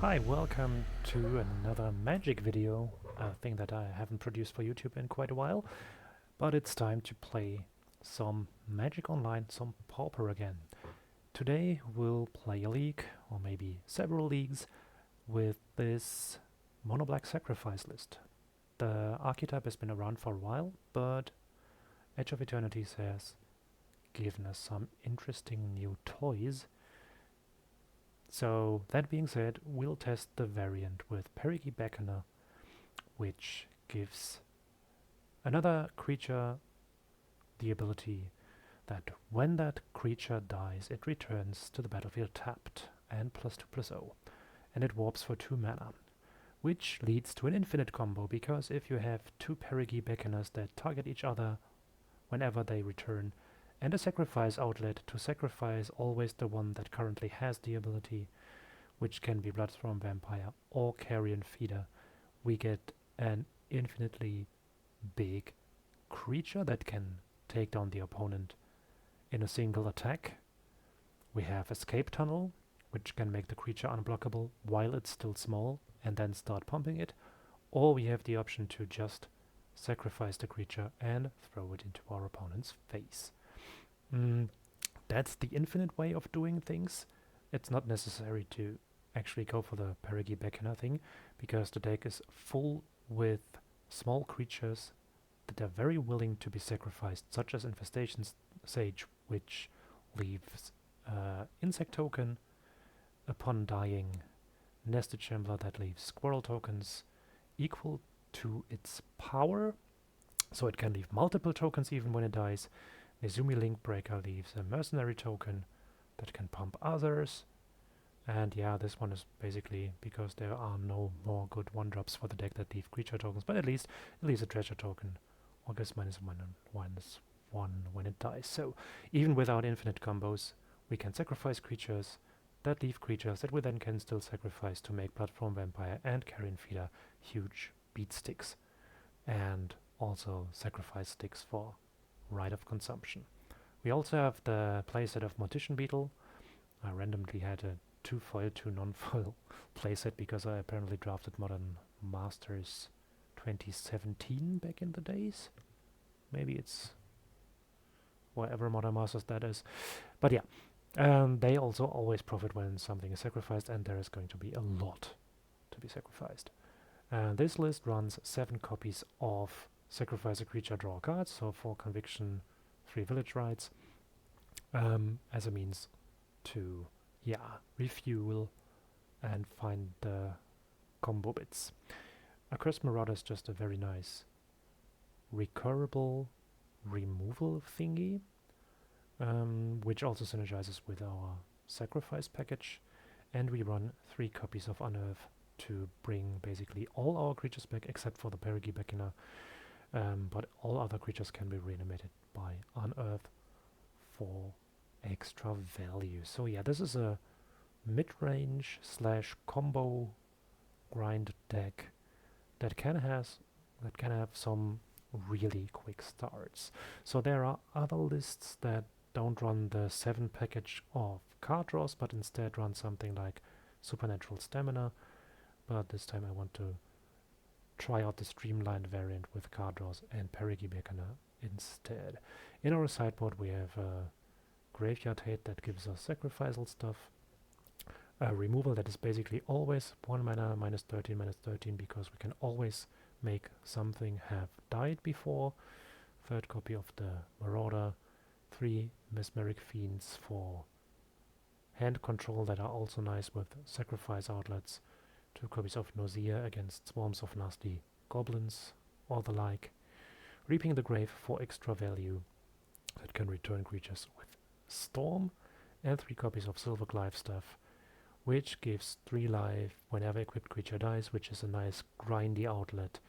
Hi, welcome to another Magic video, a thing that I haven't produced for YouTube in quite a while, but it's time to play some Magic Online, some Pauper again. Today we'll play a league, or maybe several leagues, with this mono-black sacrifice list. The archetype has been around for a while, but Edge of Eternities has given us some interesting new toys. So, that being said, we'll test the variant with Perigi Beckoner, which gives another creature the ability that when that creature dies, it returns to the battlefield tapped and +2/+0, and it warps for 2 mana, which leads to an infinite combo, because if you have 2 Perigi Beckoners that target each other whenever they return, and a sacrifice outlet to sacrifice always the one that currently has the ability, which can be Bloodthorn Vampire or Carrion Feeder, we get an infinitely big creature that can take down the opponent in a single attack. We have Escape Tunnel, which can make the creature unblockable while it's still small and then start pumping it, or we have the option to just sacrifice the creature and throw it into our opponent's face. That's the infinite way of doing things. It's not necessary to actually go for the Perigi Beckoner thing, because the deck is full with small creatures that are very willing to be sacrificed, such as Infestation Sage, which leaves Insect Token upon dying, Nested Shambler that leaves Squirrel tokens equal to its power, so it can leave multiple tokens even when it dies. Nezumi Linkbreaker leaves a mercenary token that can pump others. And yeah, this one is basically because there are no more good 1-drops for the deck that leave creature tokens, but at least it leaves a treasure token, or gets -1 and -1 when it dies. So even without infinite combos, we can sacrifice creatures that leave creatures that we then can still sacrifice to make Bloodthorn Vampire and Carrion Feeder huge beat sticks, and also sacrifice sticks for Rite of Consumption. We also have the playset of Mortician Beetle. I randomly had a 2 foil, 2 non-foil playset because I apparently drafted Modern Masters 2017 back in the days. Maybe it's whatever Modern Masters that is. But yeah, they also always profit when something is sacrificed, and there is going to be a lot to be sacrificed. This list runs 7 copies of Sacrifice a Creature, Draw a Card, so 4 Conviction, 3 Village Rites, as a means to, refuel and find the combo bits. Accursed Marauder is just a very nice recurable removal thingy, which also synergizes with our sacrifice package, and we run 3 copies of Unearth to bring basically all our creatures back except for the Perigi Beckoner. But all other creatures can be reanimated by Unearth for extra value. So yeah, this is a mid-range / combo grind deck that can have some really quick starts. So there are other lists that don't run the 7 package of card draws, but instead run something like Supernatural Stamina. But this time I want to try out the streamlined variant with card draws and Perigi Beckoner instead. In our sideboard we have a Graveyard Hate that gives us sacrificial stuff, a removal that is basically always 1 mana, -13, because we can always make something have died before, 3rd copy of the Marauder, 3 Mesmeric Fiends for hand control that are also nice with sacrifice outlets, 2 copies of Nausea against swarms of nasty goblins or the like, Reaping the Grave for extra value that can return creatures with Storm, and 3 copies of Silverglyph Staff, which gives 3 life whenever equipped creature dies, which is a nice grindy outlet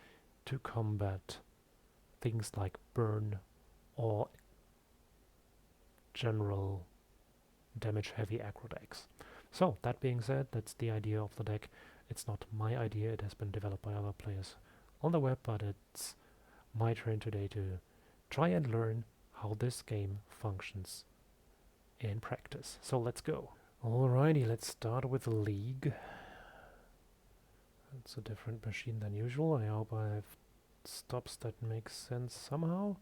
to combat things like burn or general damage heavy aggro decks. So that being said, that's the idea of the deck. It's not my idea, it has been developed by other players on the web, but it's my turn today to try and learn how this game functions in practice. So let's go. Alrighty, let's start with the league. It's a different machine than usual. I hope I have stops that make sense somehow.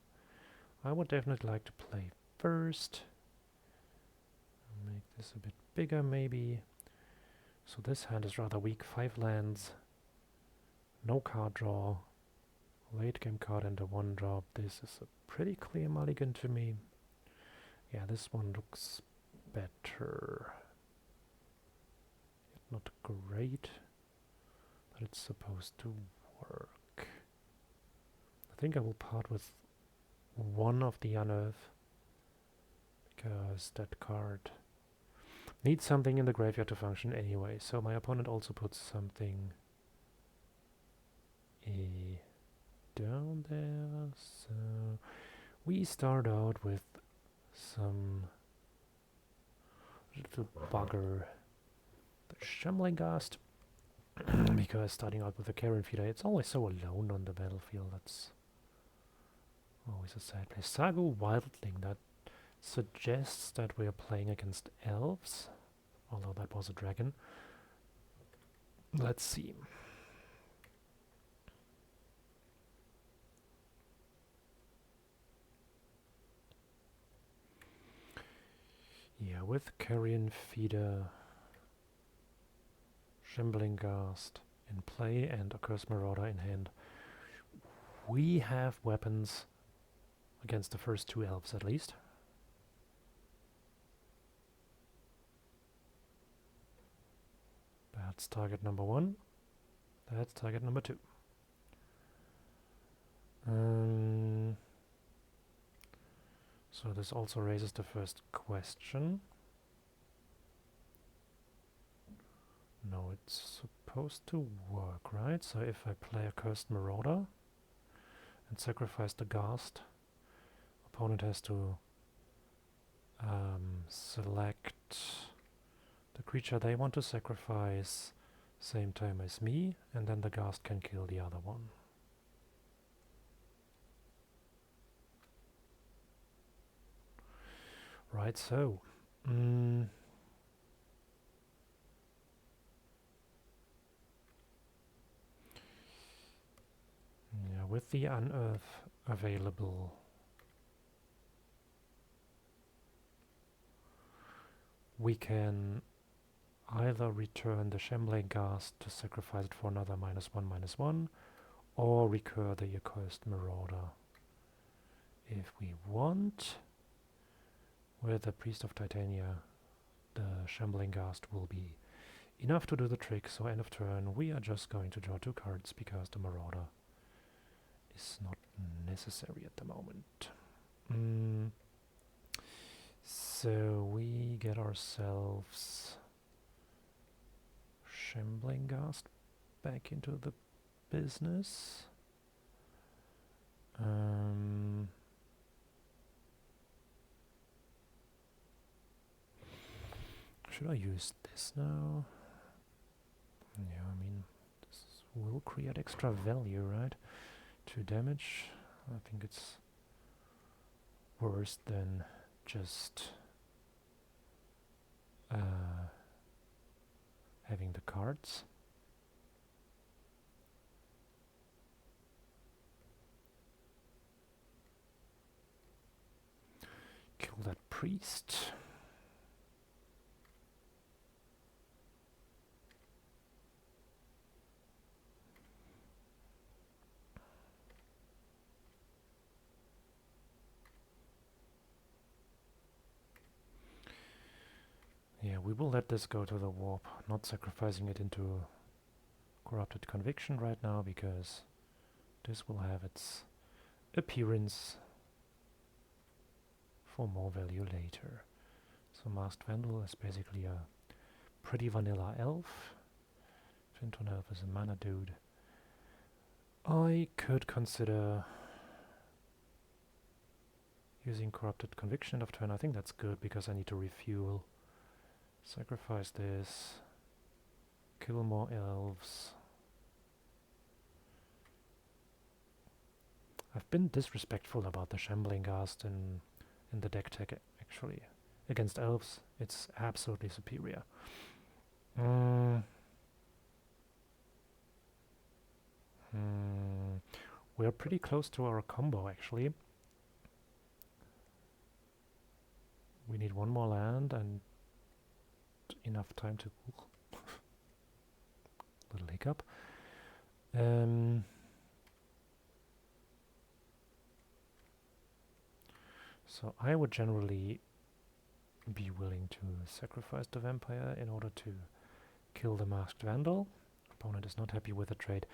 I would definitely like to play first. Make this a bit bigger maybe. So this hand is rather weak. 5 lands. No card draw. Late game card and a 1-drop. This is a pretty clear mulligan to me. Yeah, this one looks better. Not great, but it's supposed to work. I think I will part with one of the unearth because that card needs something in the graveyard to function anyway. So my opponent also puts something down there. So we start out with some little bugger, the Shambling Ghast, because starting out with a Carrion Feeder, it's always so alone on the battlefield. That's always a sad place. Sagu Wildling, that suggests that we are playing against Elves, although that was a dragon. Let's see. Yeah, with Carrion Feeder, Shambling Ghast in play and Accursed Marauder in hand, we have weapons against the first 2 elves at least. That's target number 1. That's target number 2. So this also raises the first question. No, it's supposed to work, right? So if I play a Cursed Marauder and sacrifice the Ghast, opponent has to select the creature they want to sacrifice same time as me, and then the Ghast can kill the other one. Right, so yeah, with the unearth available, we can either return the Shambling Ghast to sacrifice it for another -1/-1, or recur the Accursed Marauder if we want. With the Priest of Titania, the Shambling Ghast will be enough to do the trick, so end of turn we are just going to draw 2 cards because the Marauder is not necessary at the moment. So we get ourselves Shambling Ghast back into the business. Should I use this now? Yeah, I mean, this will create extra value, right? 2 damage. I think it's worse than just having the cards. Kill that priest. Yeah, we will let this go to the warp, not sacrificing it into Corrupted Conviction right now, because this will have its appearance for more value later. So Masked Vandal is basically a pretty vanilla elf. Tron Elf is a mana dude. I could consider using Corrupted Conviction end of turn. I think that's good because I need to refuel. Sacrifice this. Kill more elves. I've been disrespectful about the Shambling Ghast in the Decktech actually. Against elves, it's absolutely superior. We're pretty close to our combo, actually. We need one more land and enough time to... little hiccup. So I would generally be willing to sacrifice the vampire in order to kill the masked vandal. Opponent is not happy with the trade.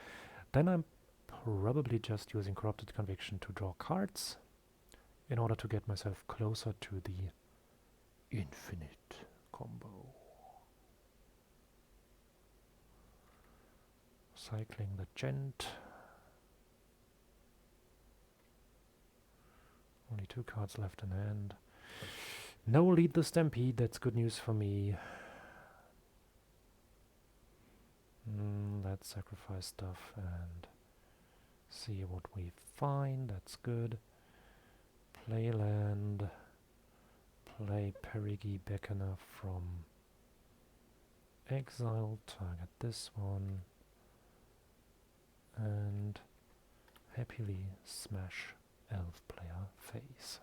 Then I'm probably just using corrupted conviction to draw cards in order to get myself closer to the infinite combo. Cycling the gent. Only 2 cards left in hand. No lead the Stampede, that's good news for me. Let's sacrifice stuff and see what we find, that's good. Play land. Play Perigi Beckoner from exile, target this one. And happily smash elf player face.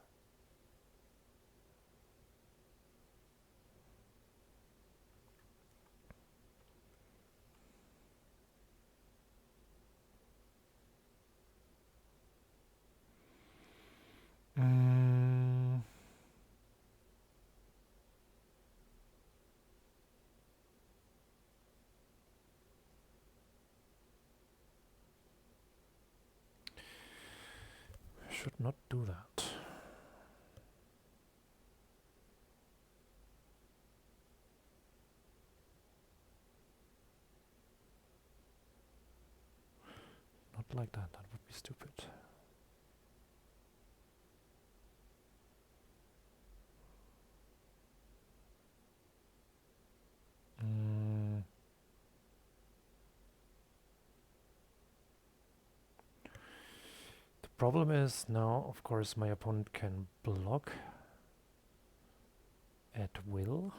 Should not do that. Not like that, that would be stupid. The problem is now, of course, my opponent can block at will.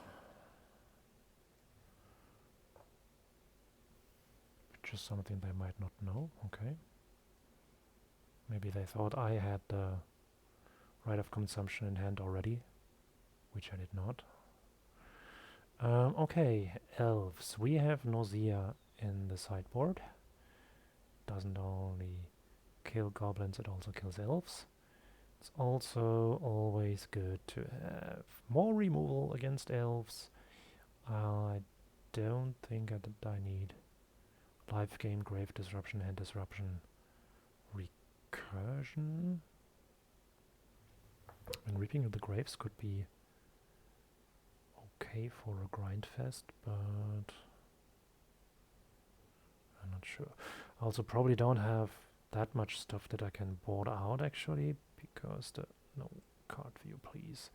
Which is something they might not know, okay. Maybe they thought I had the right of consumption in hand already, which I did not. Okay, elves. We have Nausea in the sideboard. Doesn't only kill goblins, it also kills elves. It's also always good to have more removal against elves. I don't think I need life gain, grave disruption, hand disruption, recursion. And Reaping of the Graves could be okay for a grind fest, but I'm not sure. I also probably don't have that much stuff that I can board out actually, because no card view please.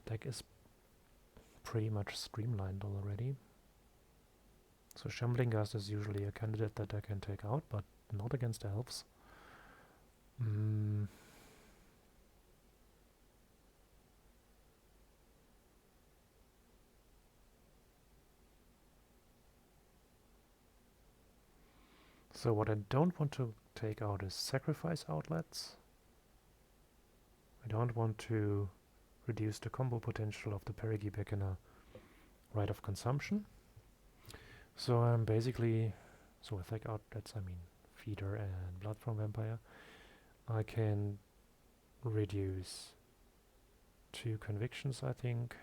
The deck is pretty much streamlined already. So Shambling Gust is usually a candidate that I can take out, but not against elves. So what I don't want to take out is sacrifice outlets. I don't want to reduce the combo potential of the Perigi Beckoner right of consumption. So I'm basically, so with like outlets I mean Feeder and Blood from Vampire, I can reduce 2 convictions I think.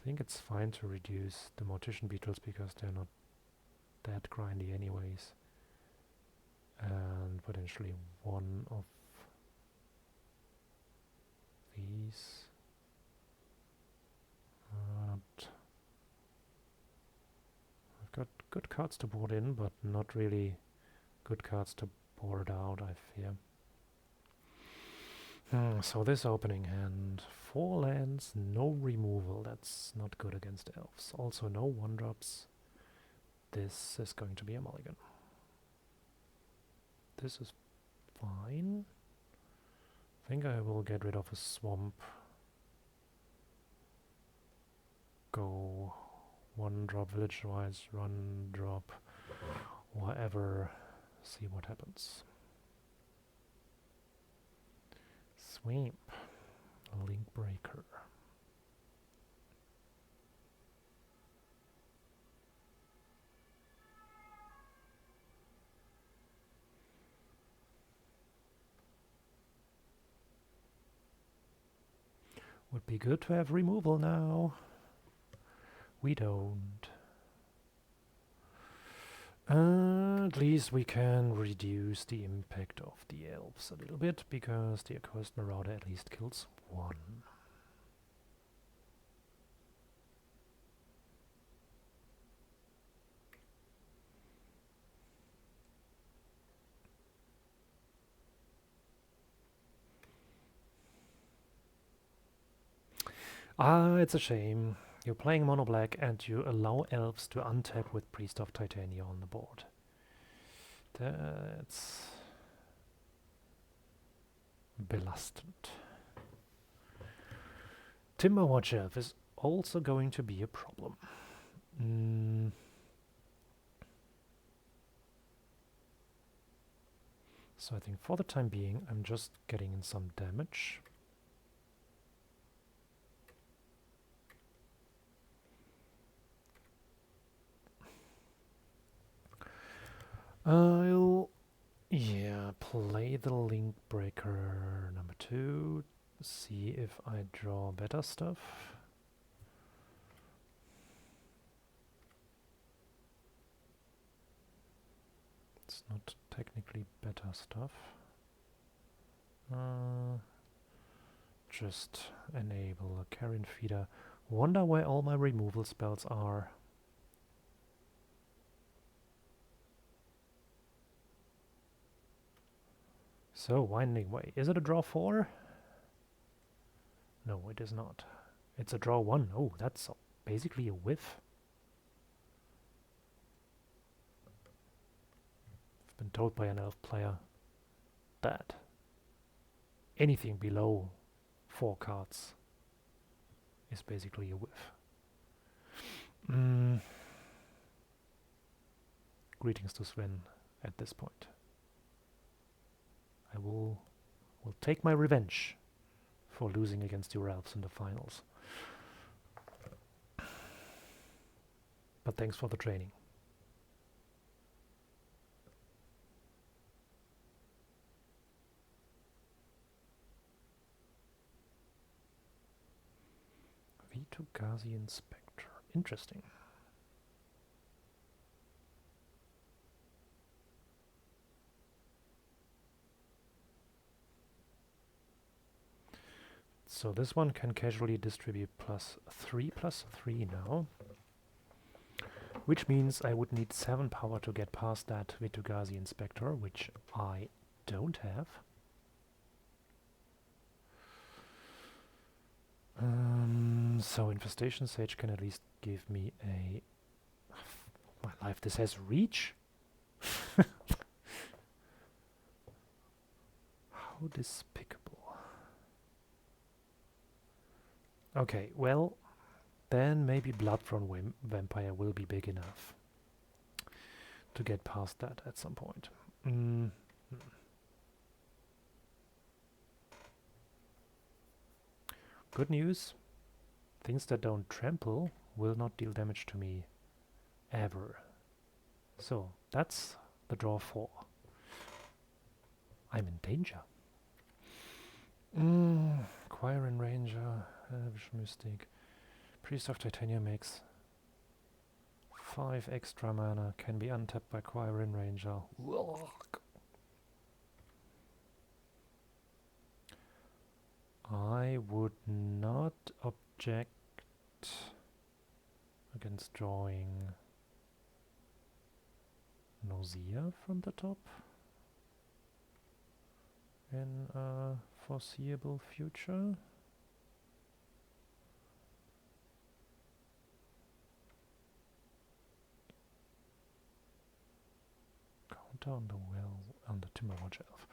I think it's fine to reduce the Mortician Beetles because they're not that grindy anyways. And potentially 1 of these. I've got good cards to board in, but not really good cards to board out, I fear. So this opening hand, 4 lands, no removal, that's not good against elves. Also no 1-drops. This is going to be a mulligan. This is fine. I think I will get rid of a swamp. Go 1-drop village wise, run drop. whatever. See what happens. Sweep. Link breaker. Would be good to have removal now. We don't. At least we can reduce the impact of the elves a little bit, because the Accursed Marauder at least kills one. Ah, it's a shame. You're playing mono black and you allow elves to untap with Priest of Titania on the board. That's belastend. Timberwatch Elf is also going to be a problem. So I think for the time being I'm just getting in some damage. I'll, play the Link Breaker number 2, see if I draw better stuff. It's not technically better stuff. Just enable a Carrion Feeder. Wonder where all my removal spells are. So, Winding Way. Is it a draw 4? No, it is not. It's a draw 1. Oh, that's basically a whiff. I've been told by an elf player that anything below 4 cards is basically a whiff. Greetings to Sven at this point. I will take my revenge for losing against your elves in the finals. But thanks for the training. V2 Ghazi Inspector. Interesting. So this one can casually distribute +3/+3 now. Which means I would need 7 power to get past that Vitu-Ghazi Inspector, which I don't have. So Infestation Sage can at least give me a... My life, this has reach? How despicable. Okay, well, then maybe Bloodthorn Vampire will be big enough to get past that at some point. Good news, things that don't trample will not deal damage to me ever. So, that's the draw 4. I'm in danger. Quirin Ranger, Elvish Mystic. Priest of Titania makes 5 extra mana, can be untapped by Quirin Ranger. I would not object against drawing Nausea from the top in a foreseeable future. Counter on the well on the Timberwatch Elf.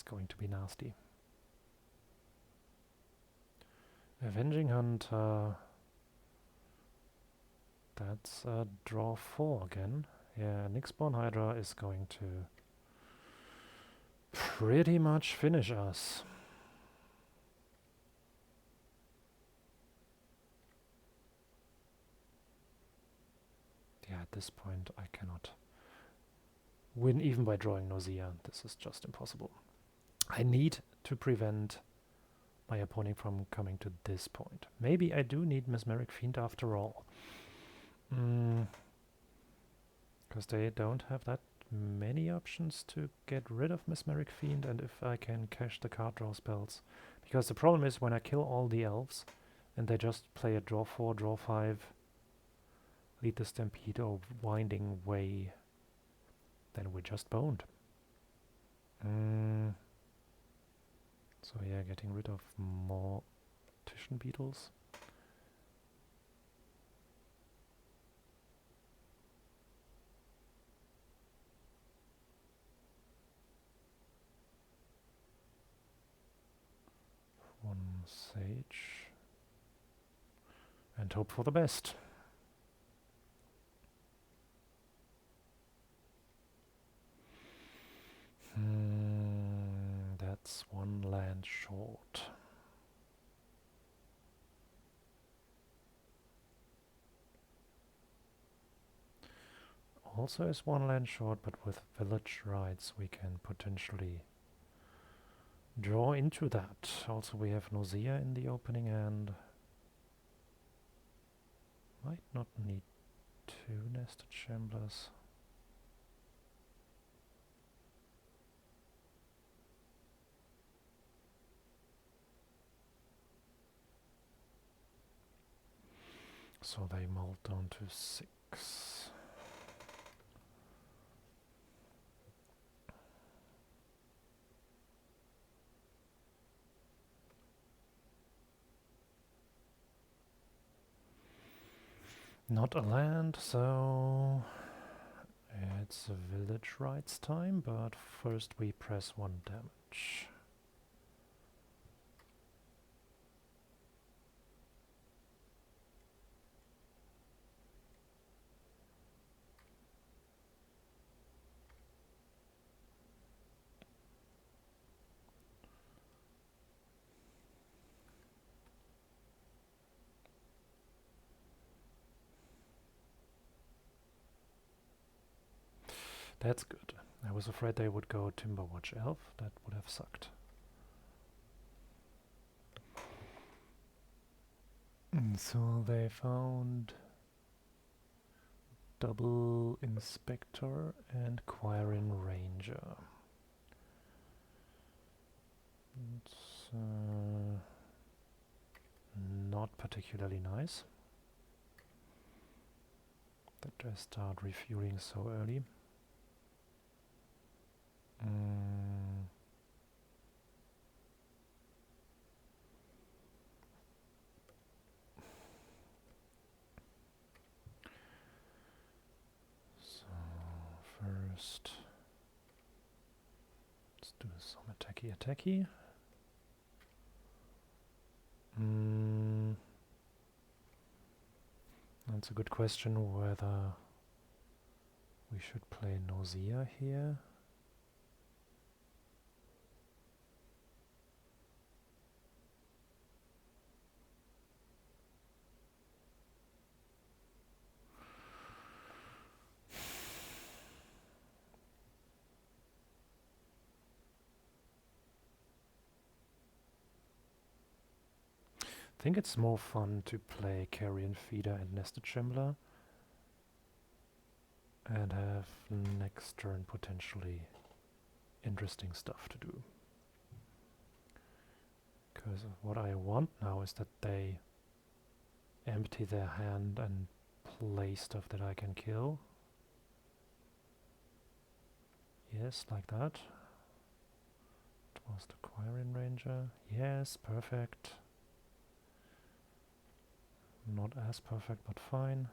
going to be nasty. Avenging Hunter. That's a draw 4 again. Yeah, Nyxborn Hydra is going to pretty much finish us. Yeah, at this point I cannot win even by drawing Nausea. This is just impossible. I need to prevent my opponent from coming to this point. Maybe I do need Mesmeric Fiend after all. Because they don't have that many options to get rid of Mesmeric Fiend, and if I can cash the card draw spells. Because the problem is when I kill all the elves and they just play a draw 4, draw 5, lead the Stampede or Winding Way, then we're just boned. So yeah, getting rid of more Titian Beetles. One Sage. And hope for the best. That's one land short. Also is one land short, but with village rights we can potentially draw into that. Also we have Nausea in the opening hand. Might not need 2 nested Chamblers. So they mold down to 6. Not a land, so it's a village rights time, but first we press 1 damage. That's good. I was afraid they would go Timberwatch Elf. That would have sucked. So they found double Inspector and Quirin Ranger. It's not particularly nice that they start refueling so early. So first, let's do some attacky. That's a good question whether we should play Nausea here. I think it's more fun to play Carrion Feeder and Nested Shambler and have next turn potentially interesting stuff to do. Because what I want now is that they empty their hand and play stuff that I can kill. Yes, like that. It was the Quirin Ranger. Yes, perfect. Not as perfect, but fine.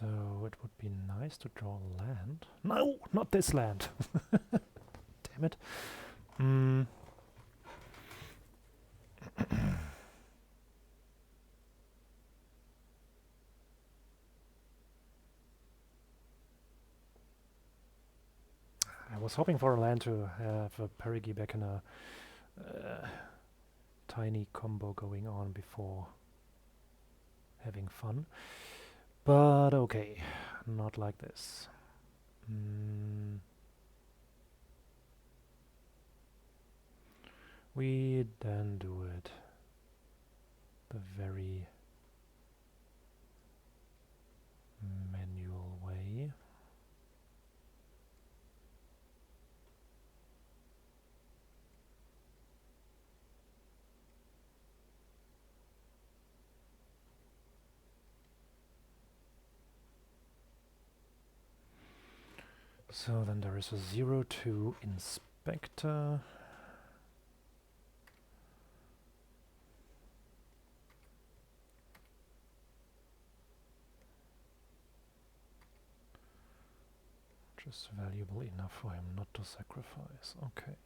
So it would be nice to draw land. No, not this land. Damn it. I was hoping for a land to have a Perigi-Beck and a tiny combo going on before having fun. But okay, not like this. We then do it the very manual way. So then there is a 0-2 inspector. Just valuable enough for him not to sacrifice. Okay.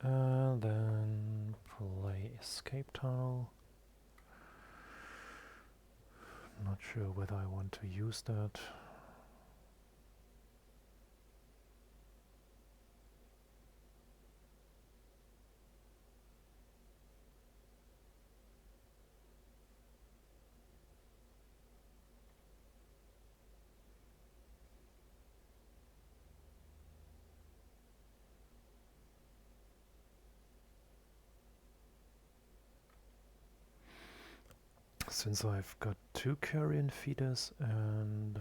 Then play escape tunnel. Not sure whether I want to use that. Since I've got 2 carrion feeders and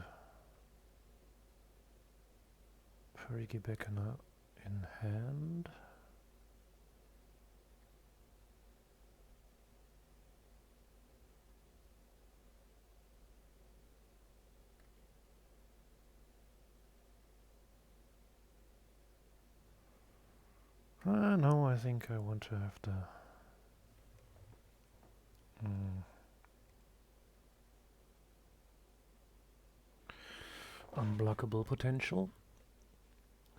Perigi-Beck in hand. No, I think I want to have the unblockable potential,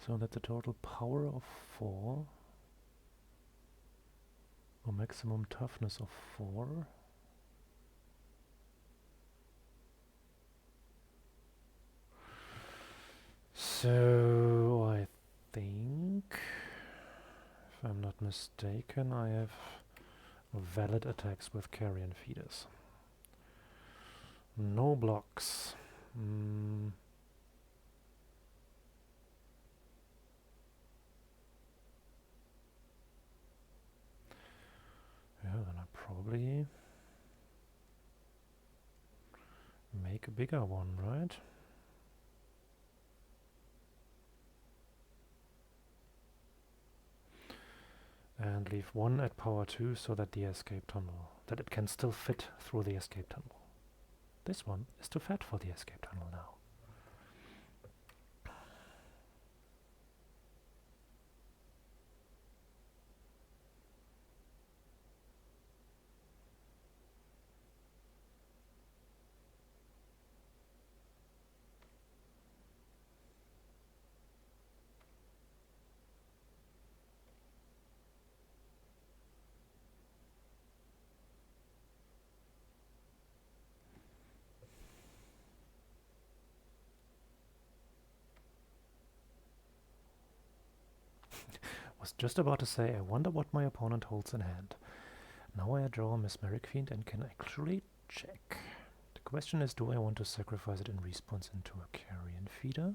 so that the total power of 4 or maximum toughness of 4 . So I think, if I'm not mistaken, I have valid attacks with carrion feeders. No blocks. Yeah, then I probably make a bigger one, right? And leave 1 at power 2 so that the escape tunnel, that it can still fit through the escape tunnel. This one is too fat for the escape tunnel now. Was just about to say, I wonder what my opponent holds in hand. Now I draw a Mesmeric Fiend and can actually check. The question is, do I want to sacrifice it in response into a carrion feeder?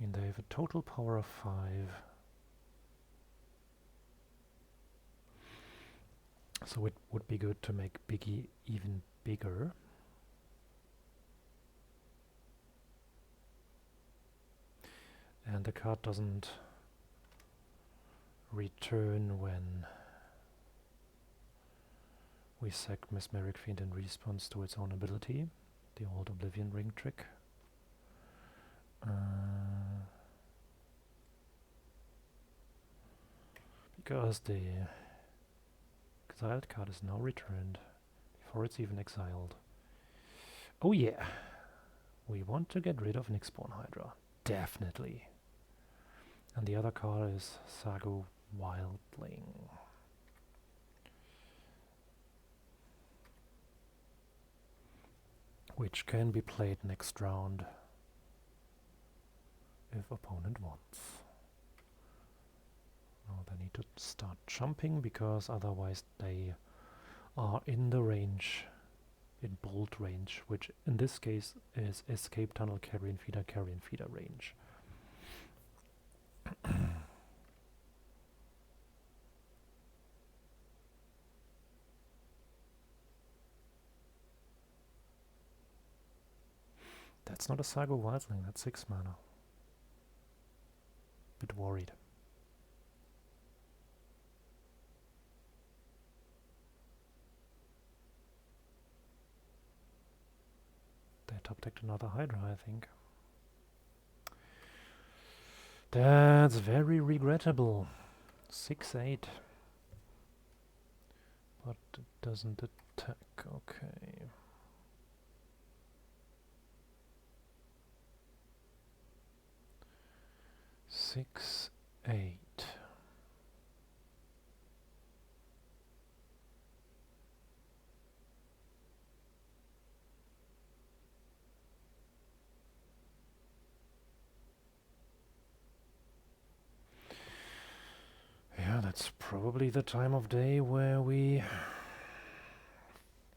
And they have a total power of 5. So it would be good to make Biggie even bigger. And the card doesn't return when we sack Mesmeric Fiend in response to its own ability, the old Oblivion Ring trick. because the exiled card is now returned before it's even exiled. Oh yeah, we want to get rid of Nyxborn Hydra, definitely. And the other card is Sago Wildling. Which can be played next round if opponent wants. Now they need to start jumping because otherwise they are in the range, in bolt range, which in this case is escape tunnel, carrion feeder range. That's not a Sago Wildling, that's 6 mana. Bit worried. They top decked another Hydra, I think. That's very regrettable. 6/8. But it doesn't attack, okay. Six, 8. Yeah, that's probably the time of day where we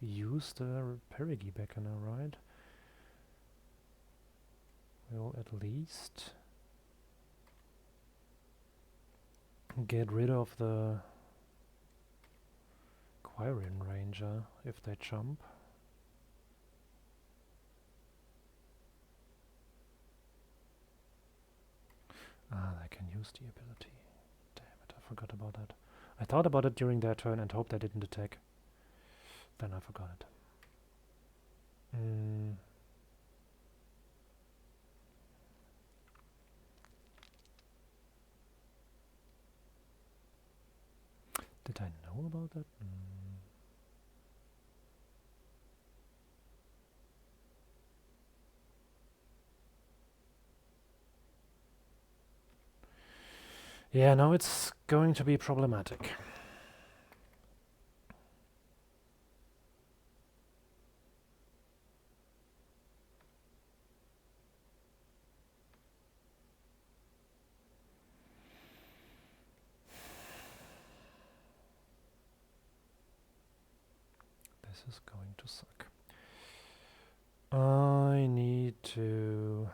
use the Perigi Beckoner, right? We'll at least get rid of the Quirion Ranger if they jump. Ah, they can use the ability. Damn it, I forgot about that. I thought about it during their turn and hoped they didn't attack. Then I forgot it. Did I know about that? Yeah, now it's going to be problematic. This is going to suck. I need to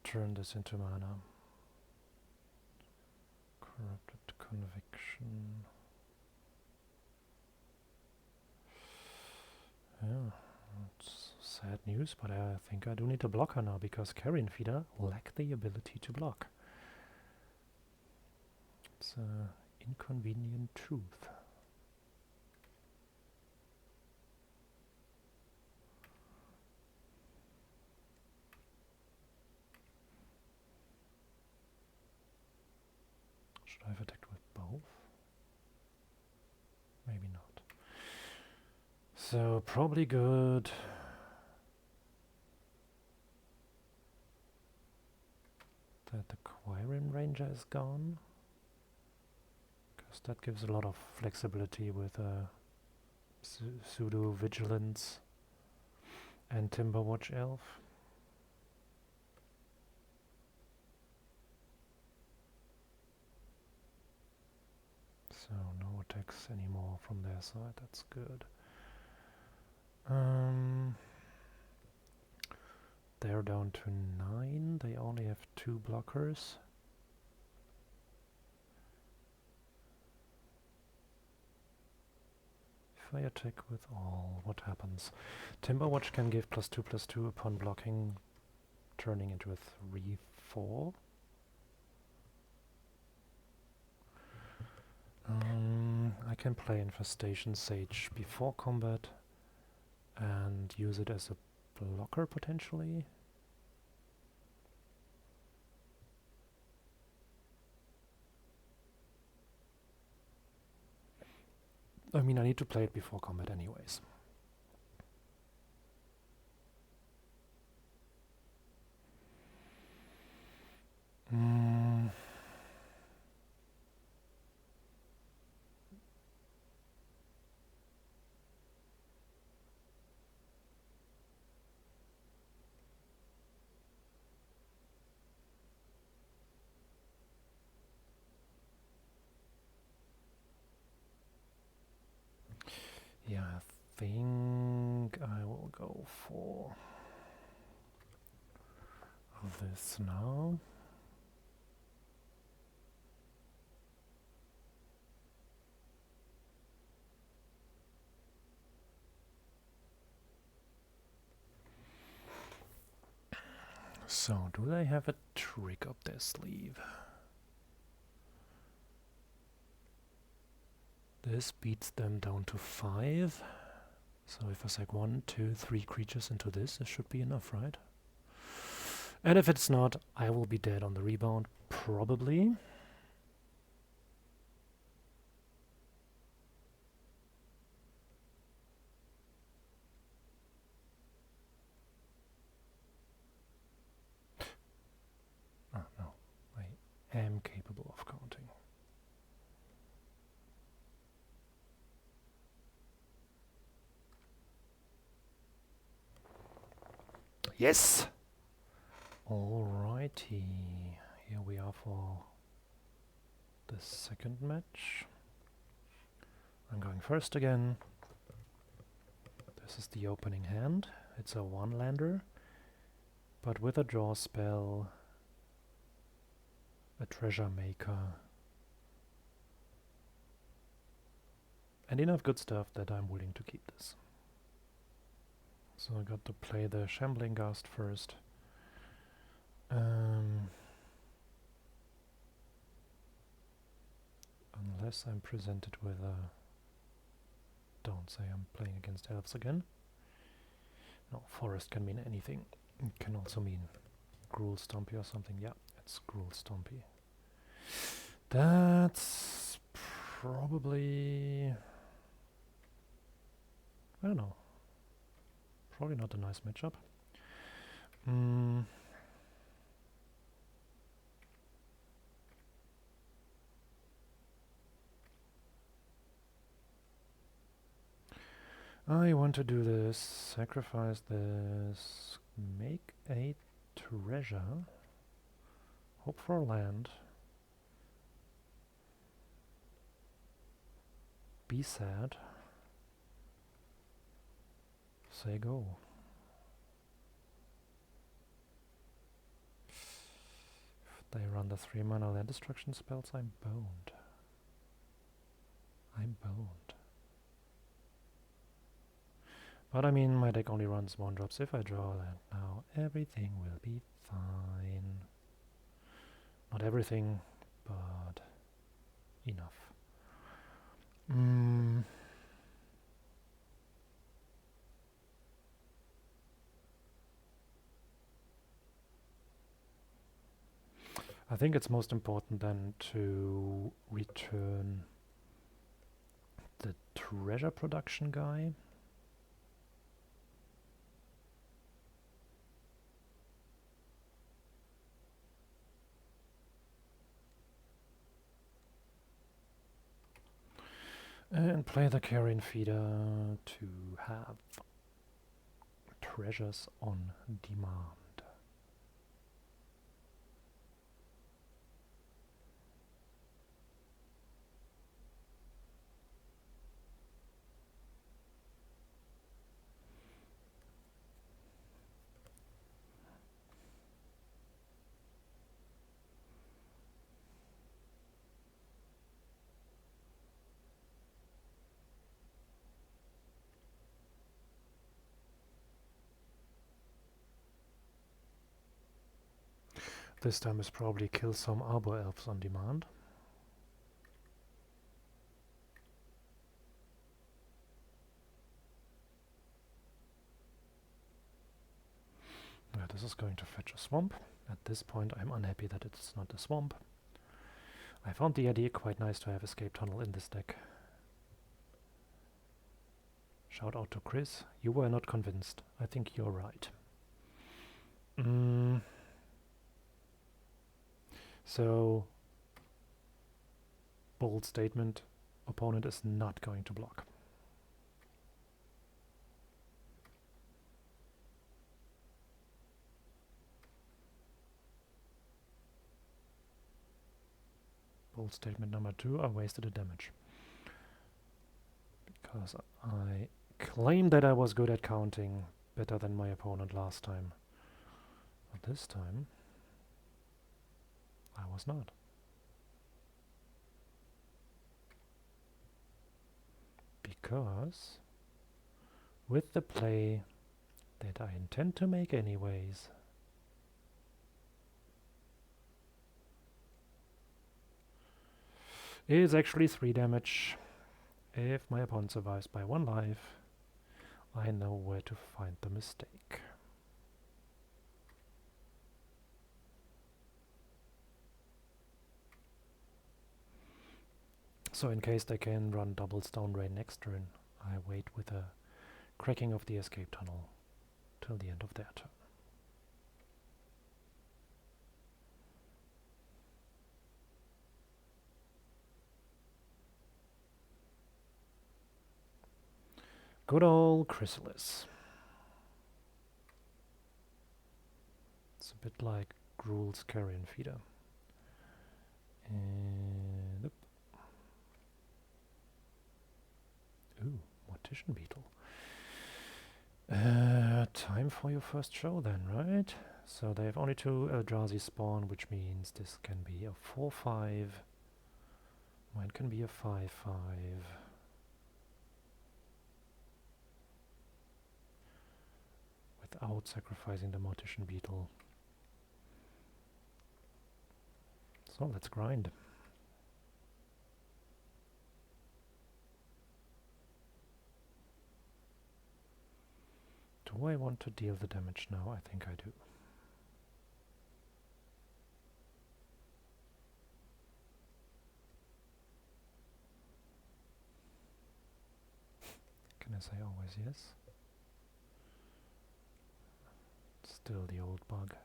turn this into mana. Corrupted Conviction. Yeah, it's sad news, but I think I do need a blocker now because Carrion Feeder lack the ability to block. It's an inconvenient truth. Should I have attacked with both? Maybe not. So probably good that the Quirion Ranger is gone, because that gives a lot of flexibility with pseudo vigilance and Timberwatch Elf. So no attacks anymore from their side, that's good. They're down to 9, they only have 2 blockers. If I attack with all, what happens? Timberwatch can give +2/+2 upon blocking, turning into a 3/4. I can play Infestation Sage before combat and use it as a blocker potentially. I mean, I need to play it before combat anyways. Yeah, I think I will go for this now. So, do they have a trick up their sleeve? This beats them down to 5. So if I sack 1, 2, 3 creatures into this, it should be enough, right? And if it's not, I will be dead on the rebound, probably. Oh, no. I am capable of counting. Yes! Alrighty. Here we are for the second match. I'm going first again. This is the opening hand. It's a 1-lander, but with a draw spell, a treasure maker, and enough good stuff that I'm willing to keep this. So I got to play the Shambling Ghast first. Unless I'm presented with a... Don't say I'm playing against Elves again. No, Forest can mean anything. It can also mean Gruul-Stompy or something. Yeah, it's Gruul-Stompy. That's probably... I don't know. Probably not a nice matchup. I want to do this, sacrifice this, make a treasure, hope for a land, be sad, say go. If they run the 3-mana land destruction spells, I'm boned. I'm boned. But I mean, my deck only runs 1-drops. If I draw land now, everything will be fine. Not everything, but enough. I think it's most important then to return the treasure production guy. And play the Carrion Feeder to have treasures on demand. This time is probably kill some Arbor Elves on demand. Yeah, this is going to fetch a swamp. At this point I'm unhappy that it's not a swamp. I found the idea quite nice to have Escape Tunnel in this deck. Shout out to Chris. You were not convinced. I think you're right. So, bold statement. Opponent is not going to block. Bold statement number 2, I wasted a damage. Because I claimed that I was good at counting better than my opponent last time. But this time, I was not. Because, with the play that I intend to make anyways, is actually 3 damage. If my opponent survives by 1 life, I know where to find the mistake. So in case they can run double Stone Rain next turn, I wait with a cracking of the escape tunnel till the end of their turn. Good old Chrysalis. It's a bit like Gruul's Carrion Feeder. And ooh, Mortician Beetle. Time for your first show then, right? So they have only 2 Eldrazi spawn, which means this can be a 4-5. Mine can be a 5-5. Without sacrificing the Mortician Beetle. So let's grind. Do I want to deal the damage now? I think I do. Can I say always yes? Still the old bug.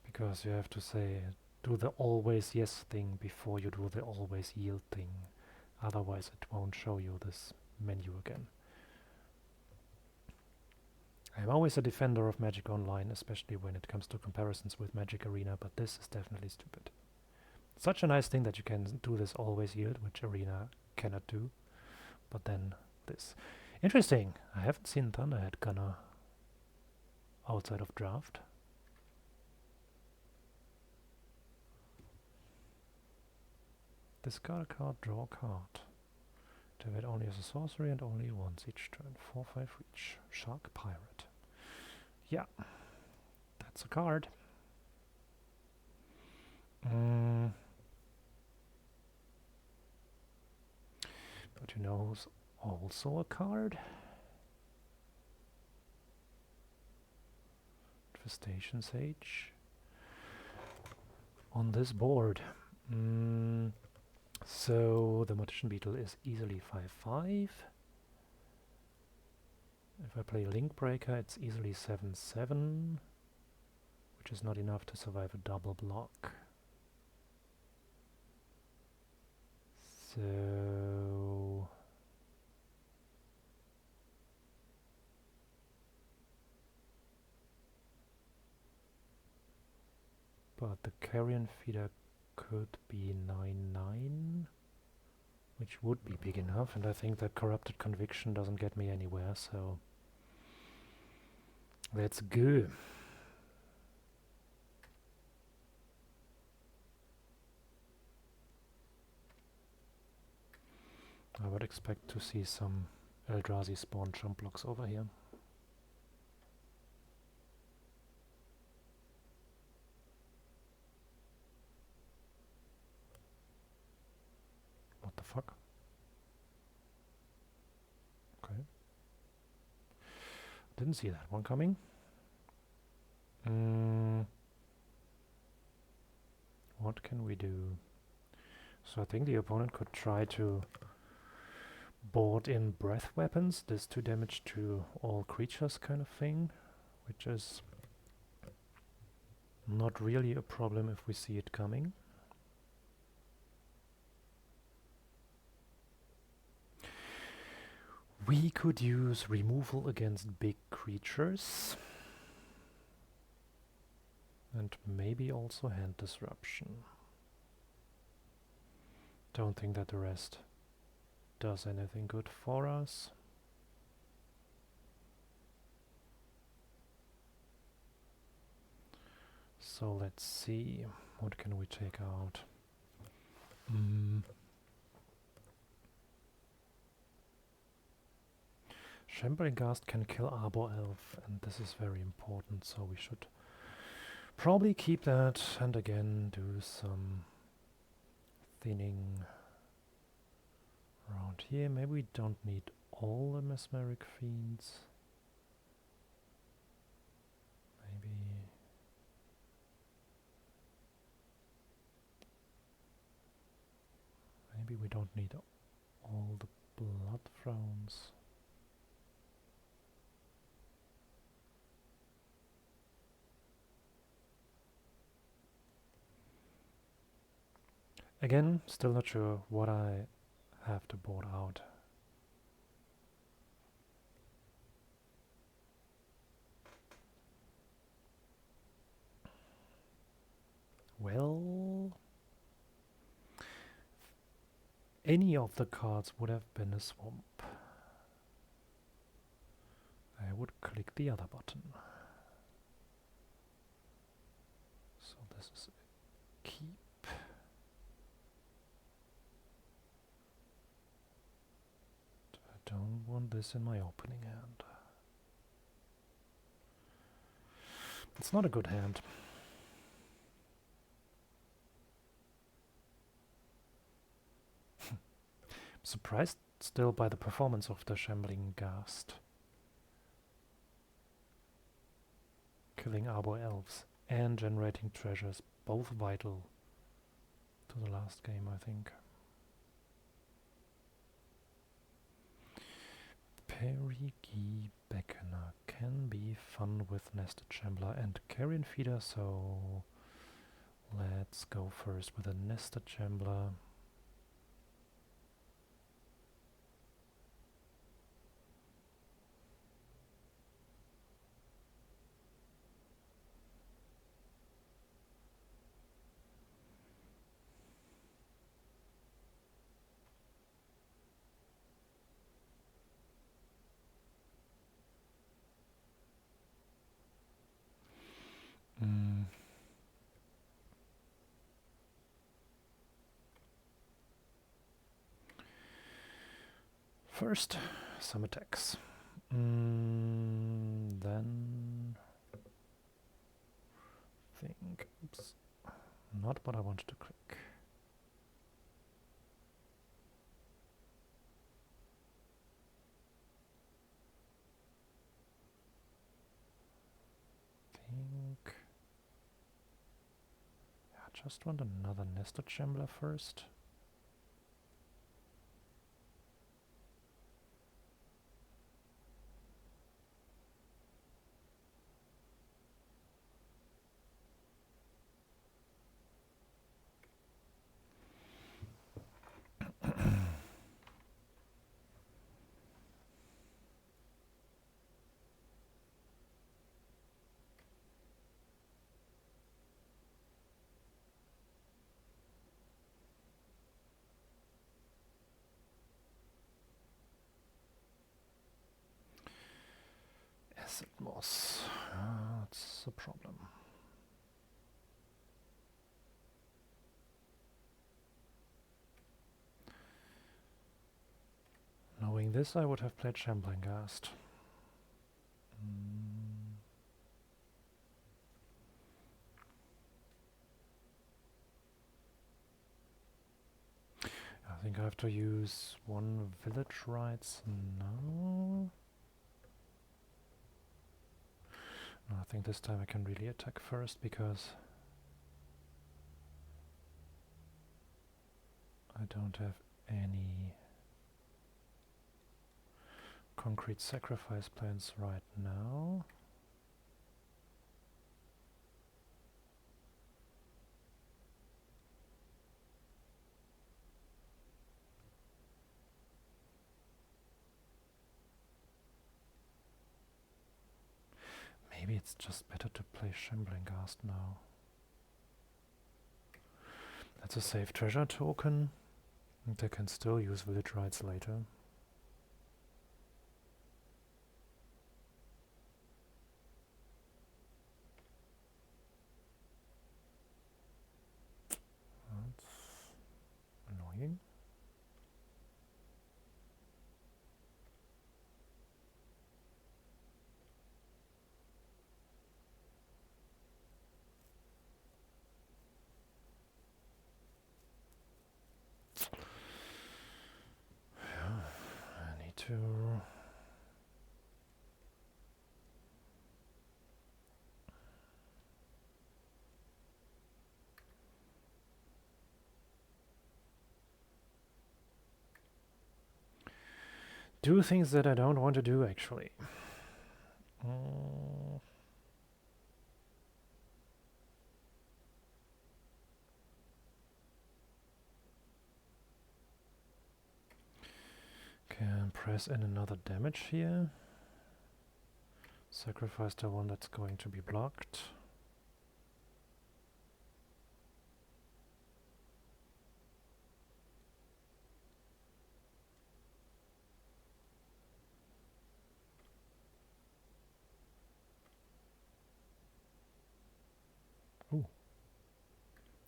Because you have to say, do the always yes thing before you do the always yield thing. Otherwise it won't show you this menu again. I'm always a defender of Magic Online, especially when it comes to comparisons with Magic Arena, but this is definitely stupid. Such a nice thing that you can do this always yield, which Arena cannot do. But then this. Interesting. I haven't seen Thunderhead Gunner outside of draft. Discard a card, draw a card. Activate only as a sorcery and only once each turn. 4/5 reach. Shark Pirate. Yeah, that's a card. But you know who's also a card? Infestation Sage. On this board. So the Mortician Beetle is easily 5/5. If I play Link Breaker, it's easily 7/7, which is not enough to survive a double block. So but the Carrion Feeder could be 9/9, which would be big enough, and I think that Corrupted Conviction doesn't get me anywhere, so let's go. I would expect to see some Eldrazi spawn jump blocks over here. What the fuck? Didn't see that one coming. What can we do? So I think the opponent could try to board in breath weapons, this 2 damage to all creatures kind of thing, which is not really a problem if we see it coming. We could use removal against big creatures. And maybe also hand disruption. Don't think that the rest does anything good for us. So let's see, what can we take out? Shambling Ghast can kill Arbor Elf, and this is very important, so we should probably keep that, and again do some thinning around here. Maybe we don't need all the Mesmeric Fiends. Maybe we don't need all the Blood Thrones. Again, still not sure what I have to board out. Well, any of the cards would have been a swamp. I would click the other button. So this is a keep. I don't want this in my opening hand. It's not a good hand. Surprised still by the performance of the Shambling Ghast. Killing Arbor Elves and generating treasures, both vital to the last game, I think. Perigi Beckoner can be fun with Nested Shambler and Carrion Feeder, so let's go first with a Nested Shambler. First, some attacks. Then think, oops, not what I wanted to click. Think, yeah, just want another Nested Shambler first. Acid Moss, that's a problem. Knowing this, I would have played Shambling Ghast. I think I have to use one Village Rites now. I think this time I can really attack first because I don't have any concrete sacrifice plans right now. Maybe it's just better to play Shambling Ghast now. That's a safe treasure token, and they can still use village rights later. That's annoying. I need to do things that I don't want to do, actually. Can press in another damage here. Sacrifice the one that's going to be blocked. Ooh,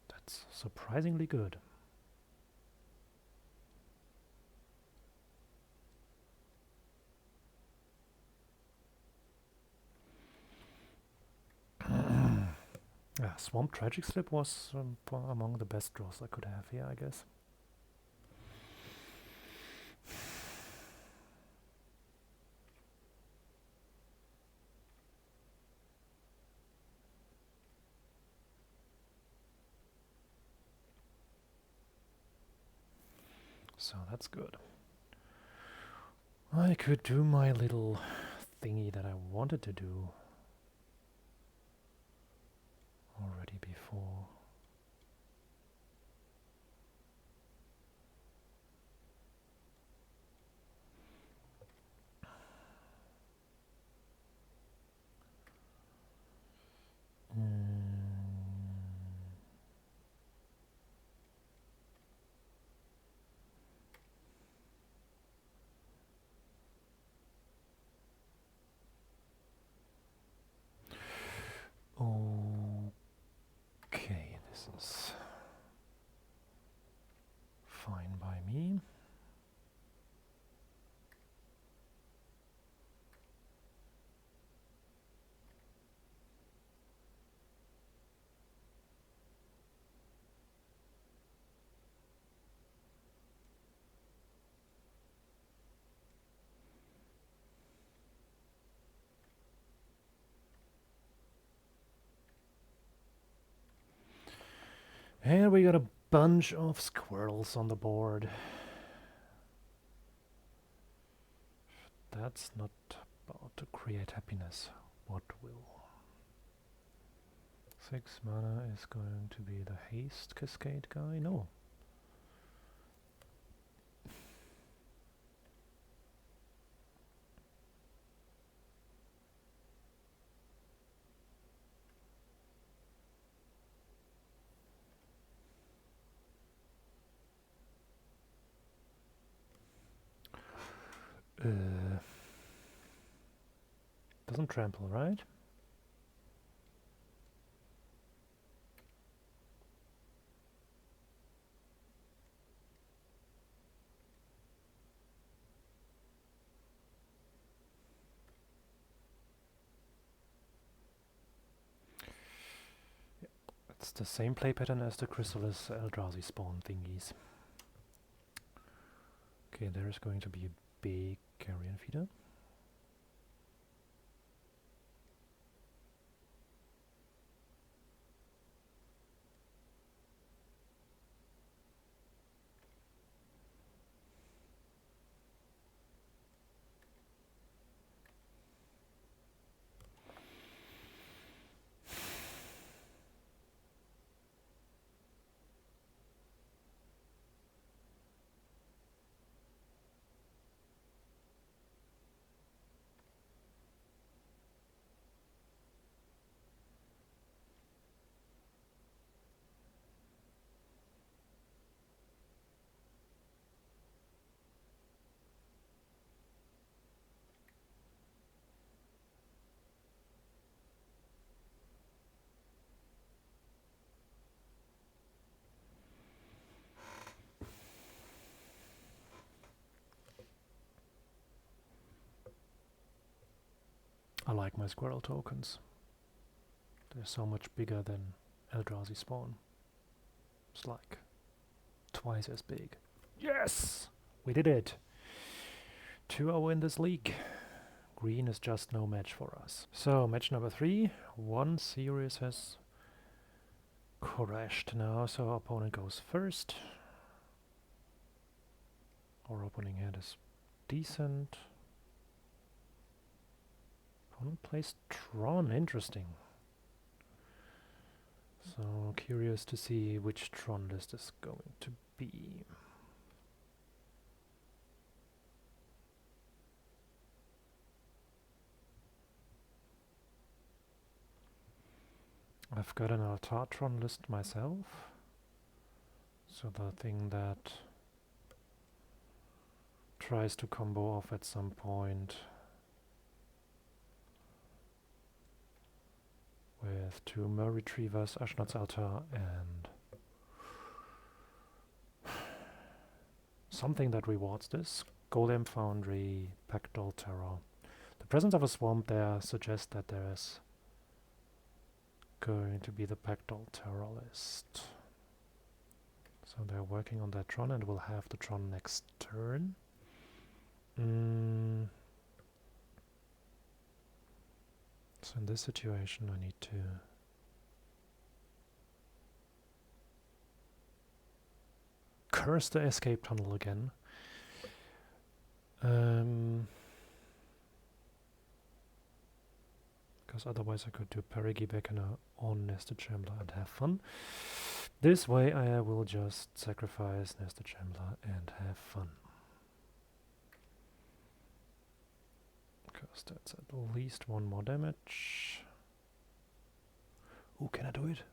that's surprisingly good. Swamp Tragic Slip was among the best draws I could have here, I guess. So that's good. I could do my little thingy that I wanted to do already before. Okay, this is fine by me. And we got a bunch of squirrels on the board. That's not about to create happiness. What will? 6 mana is going to be the haste cascade guy? No. Doesn't trample, right? It's the same play pattern as the Chrysalis Eldrazi spawn thingies. Okay, there's going to be a big carrion feeder. like my squirrel tokens. They're so much bigger than Eldrazi spawn. It's like twice as big. Yes! We did it! 2-0 in this league. Green is just no match for us. So, match number 3. One series has crashed now, so our opponent goes first. Our opening hand is decent. Opponent plays Tron, interesting. So, curious to see which Tron list is going to be. I've got an Altatron list myself, so the thing that tries to combo off at some point with 2 Mer Retrievers, Ashnod's Altar, and something that rewards this, Golem Foundry, Pactol Terror. The presence of a swamp there suggests that there is going to be the Pactol Terror list. So they're working on that Tron and we'll have the Tron next turn. So in this situation I need to curse the escape tunnel again. Because otherwise I could do Perigee-Beckoner on Nested Shambler and have fun. This way I will just sacrifice Nested Shambler and have fun. Because that's at least 1 more damage. Oh, can I do it?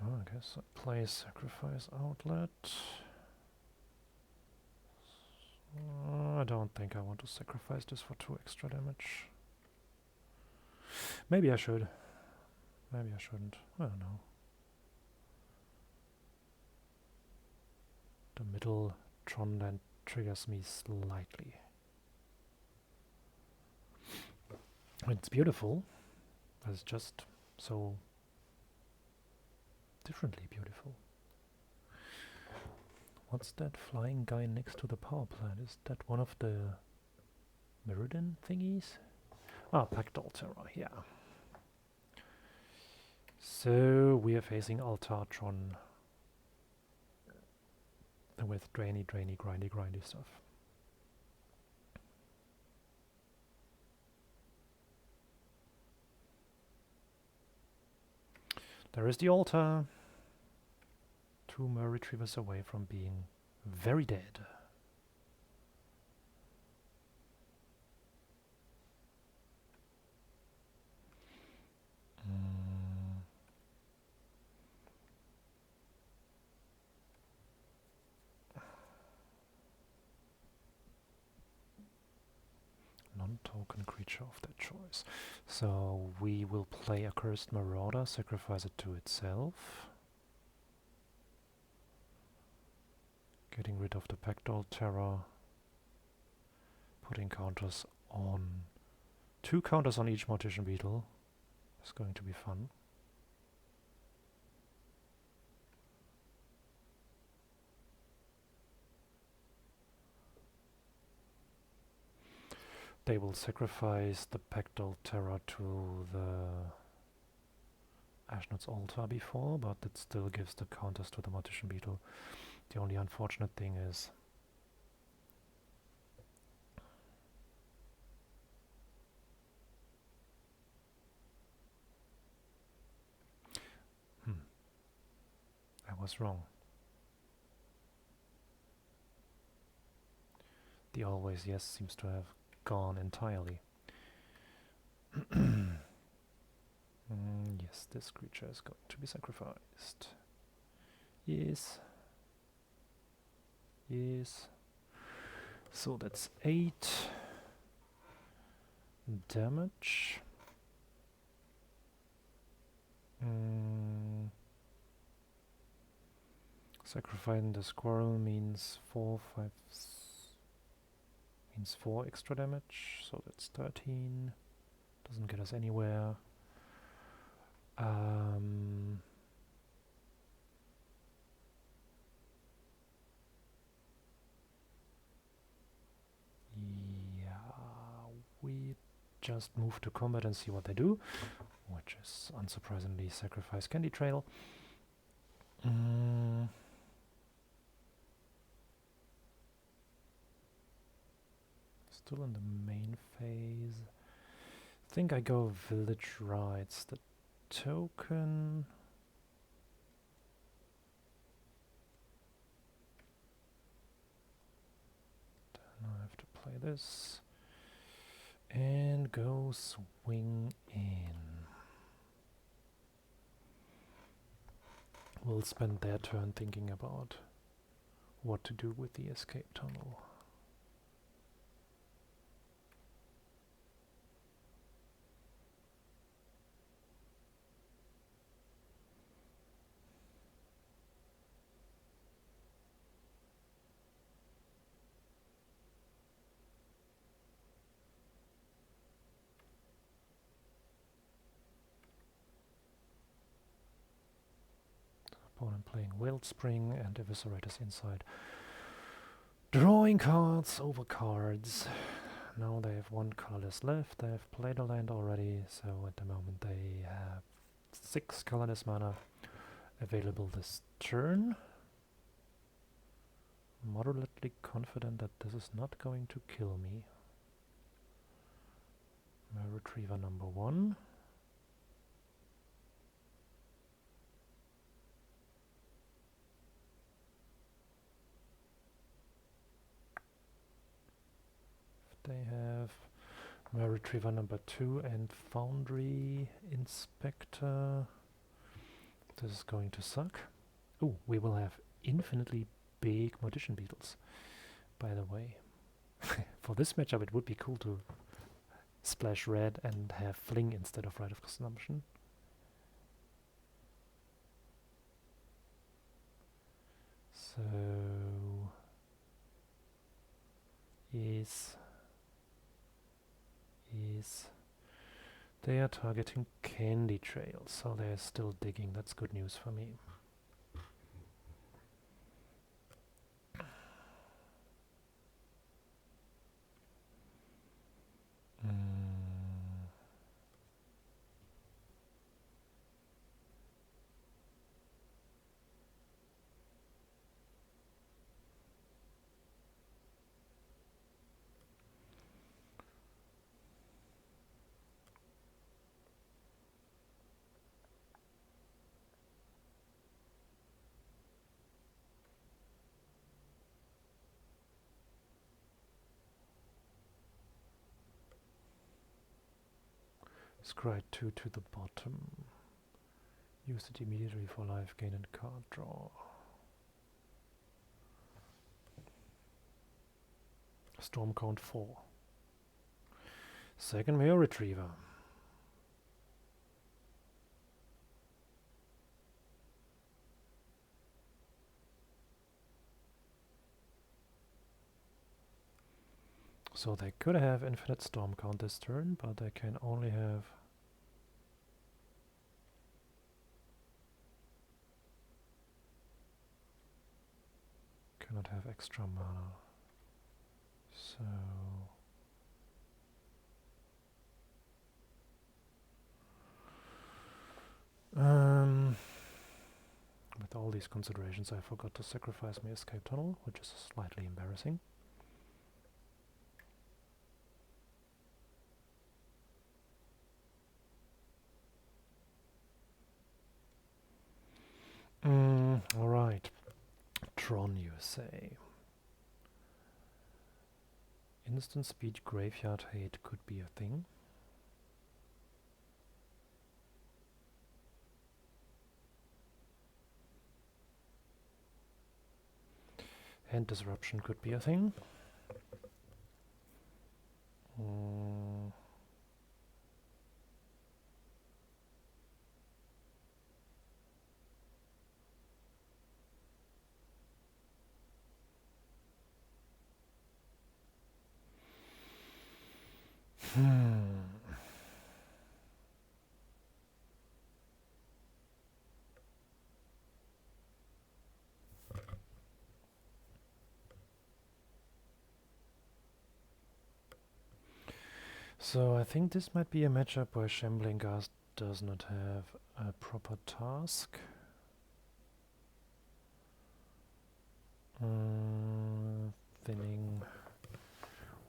Oh, I guess I play Sacrifice Outlet. I don't think I want to sacrifice this for 2 extra damage. Maybe I should. Maybe I shouldn't. I don't know. The middle Tron land triggers me slightly. It's beautiful, but it's just so differently beautiful. What's that flying guy next to the power plant? Is that one of the Mirrodin thingies? Ah, Pactol Terror, yeah. So we are facing Altatron with drainy, grindy stuff. There is the altar. 2 Mer Retrievers away from being very dead. Non-token creature of their choice. So we will play a Cursed Marauder, sacrifice it to itself. Getting rid of the Pactol Terror. Putting counters on... 2 counters on each Mortician Beetle. It's going to be fun. They will sacrifice the Pactol Terror to the Ashnod's Altar before, but it still gives the counters to the Mortician Beetle. The only unfortunate thing is I was wrong. The always yes seems to have gone entirely. Yes, this creature is going to be sacrificed. Yes. Yes. So that's 8 damage. Sacrificing the squirrel means 4 extra damage, so that's 13. Doesn't get us anywhere. Yeah, we just move to combat and see what they do, which is unsurprisingly sacrifice Candy Trail. Still in the main phase. I think I go Village Rites. The token... Then I have to play this. And go swing in. We'll spend their turn thinking about what to do with the escape tunnel. Opponent playing Wild Spring and Eviscerators inside. Drawing cards over cards. Now they have 1 colorless left. They have played a land already, so at the moment they have 6 colorless mana available this turn. Moderately confident that this is not going to kill me. My retriever number 1. They have my retriever number 2 and Foundry Inspector. This is going to suck. Oh, we will have infinitely big Mortician Beetles, by the way. For this matchup it would be cool to splash red and have Fling instead of Rite of Consumption. So... is they are targeting Candy Trail, so they're still digging. That's good news for me. Scry 2 to the bottom. Use it immediately for life gain and card draw. Storm count 4. Second Mayor Retriever. So they could have infinite storm count this turn, but they can only have cannot have extra mana. So with all these considerations I forgot to sacrifice my escape tunnel, which is slightly embarrassing. Alright. Tron, you say. Instant speed graveyard hate could be a thing. Hand disruption could be a thing. Hmm. So I think this might be a matchup where Shambling Ghast does not have a proper task. Thinning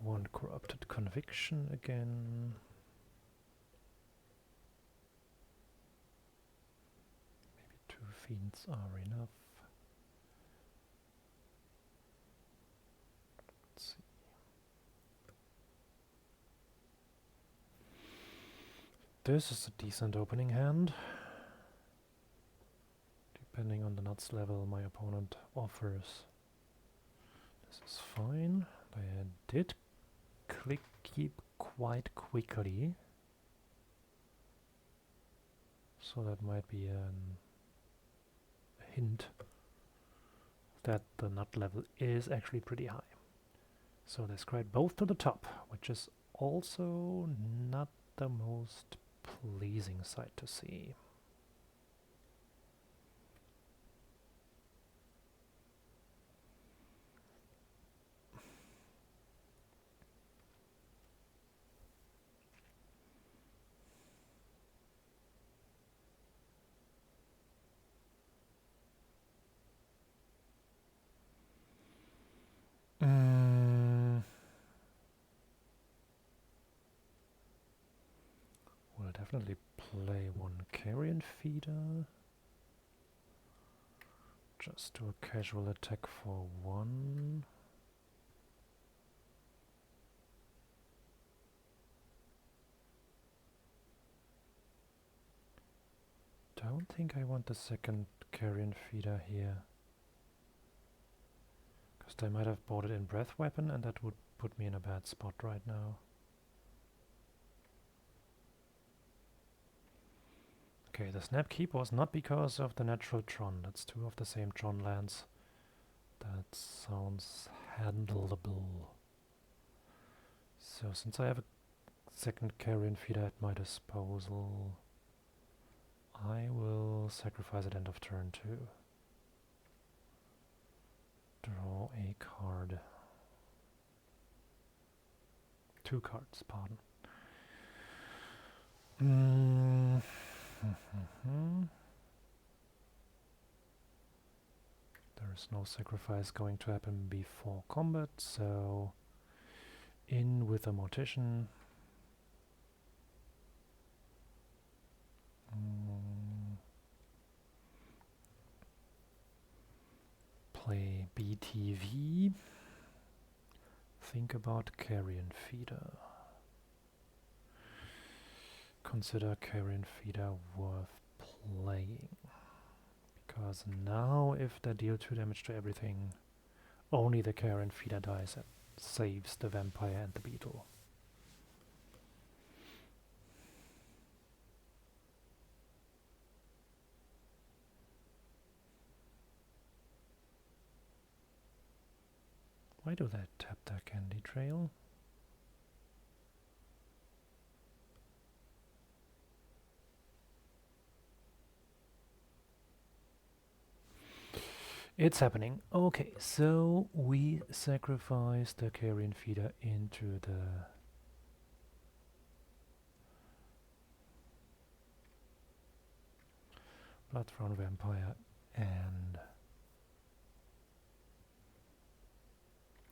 one corrupted conviction again. Maybe 2 fiends are enough. Let's see. This is a decent opening hand. Depending on the nuts level my opponent offers. This is fine. I did keep quite quickly. So that might be a hint that the nut level is actually pretty high. So they scribe both to the top, which is also not the most pleasing sight to see. We'll definitely play one carrion feeder. Just do a casual attack for 1. Don't think I want the second carrion feeder here. Because they might have bought it in breath weapon and that would put me in a bad spot right now. Okay, the snap keep was not because of the natural Tron. That's 2 of the same Tron lands. That sounds handleable. So since I have a second carrion feeder at my disposal, I will sacrifice at end of turn 2. Draw a card. 2 cards, pardon. There is no sacrifice going to happen before combat, so in with a Mortician. Play BTV. Think about carrion feeder. Consider carrion feeder worth playing. Because now if they deal 2 damage to everything, only the carrion feeder dies and saves the vampire and the beetle. Why do they tap their candy trail? It's happening. Okay, so we sacrifice the carrion feeder into the Bloodthorn vampire and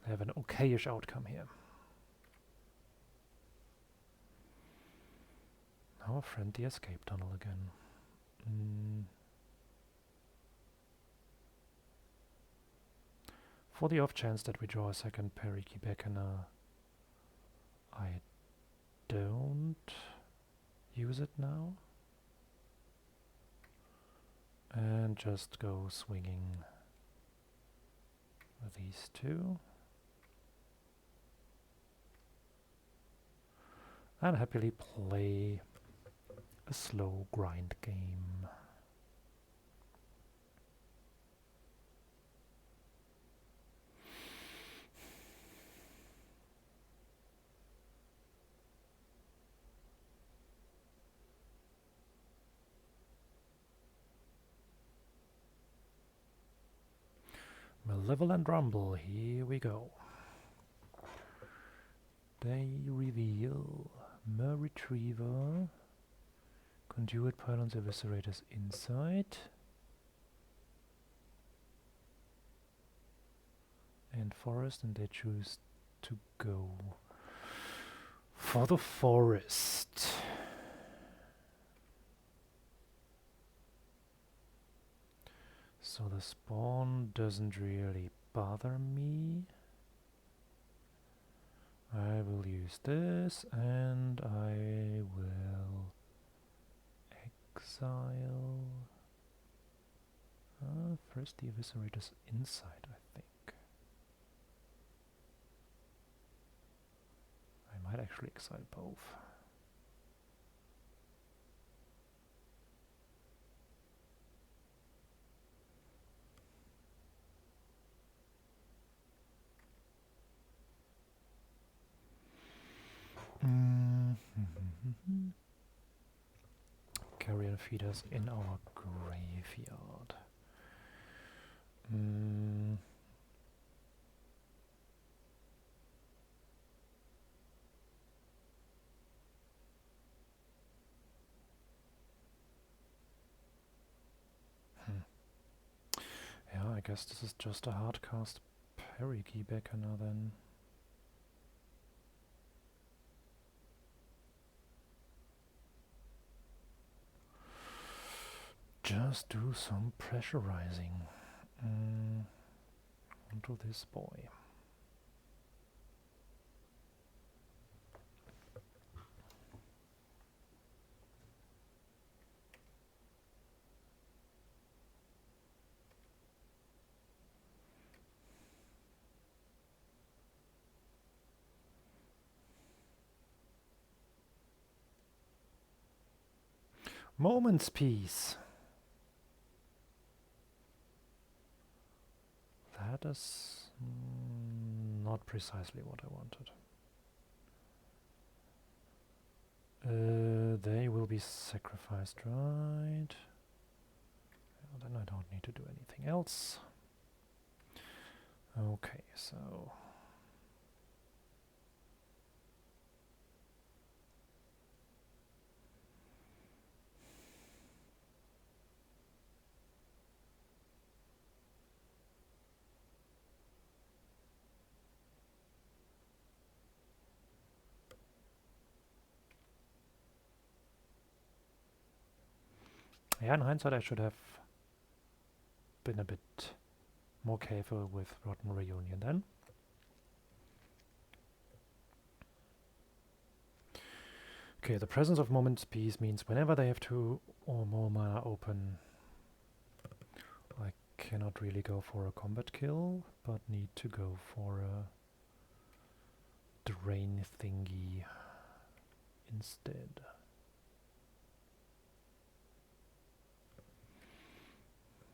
have an okayish outcome here. Our friend the escape tunnel again. For the off chance that we draw a second Periki Beckoner, I don't use it now. And just go swinging with these 2. And happily play a slow grind game. Malevolent Rumble, here we go. They reveal Mer Retriever, Conduit Pylons Eviscerators inside, and Forest, and they choose to go for the Forest. So the spawn doesn't really bother me. I will use this, and I will exile. First the Eviscerators inside, I think. I might actually exile both. Carrion feeders in our graveyard. Yeah, I guess this is just a hardcast Piggybacker then. Just do some pressurizing onto this boy. Moment's Peace. That is not precisely what I wanted. They will be sacrificed, right? Well, then I don't need to do anything else. Okay, so... Yeah, in hindsight I should have been a bit more careful with Rotten Reunion then. Okay, the presence of Moment's Peace means whenever they have 2 or more mana open, I cannot really go for a combat kill, but need to go for a drain thingy instead.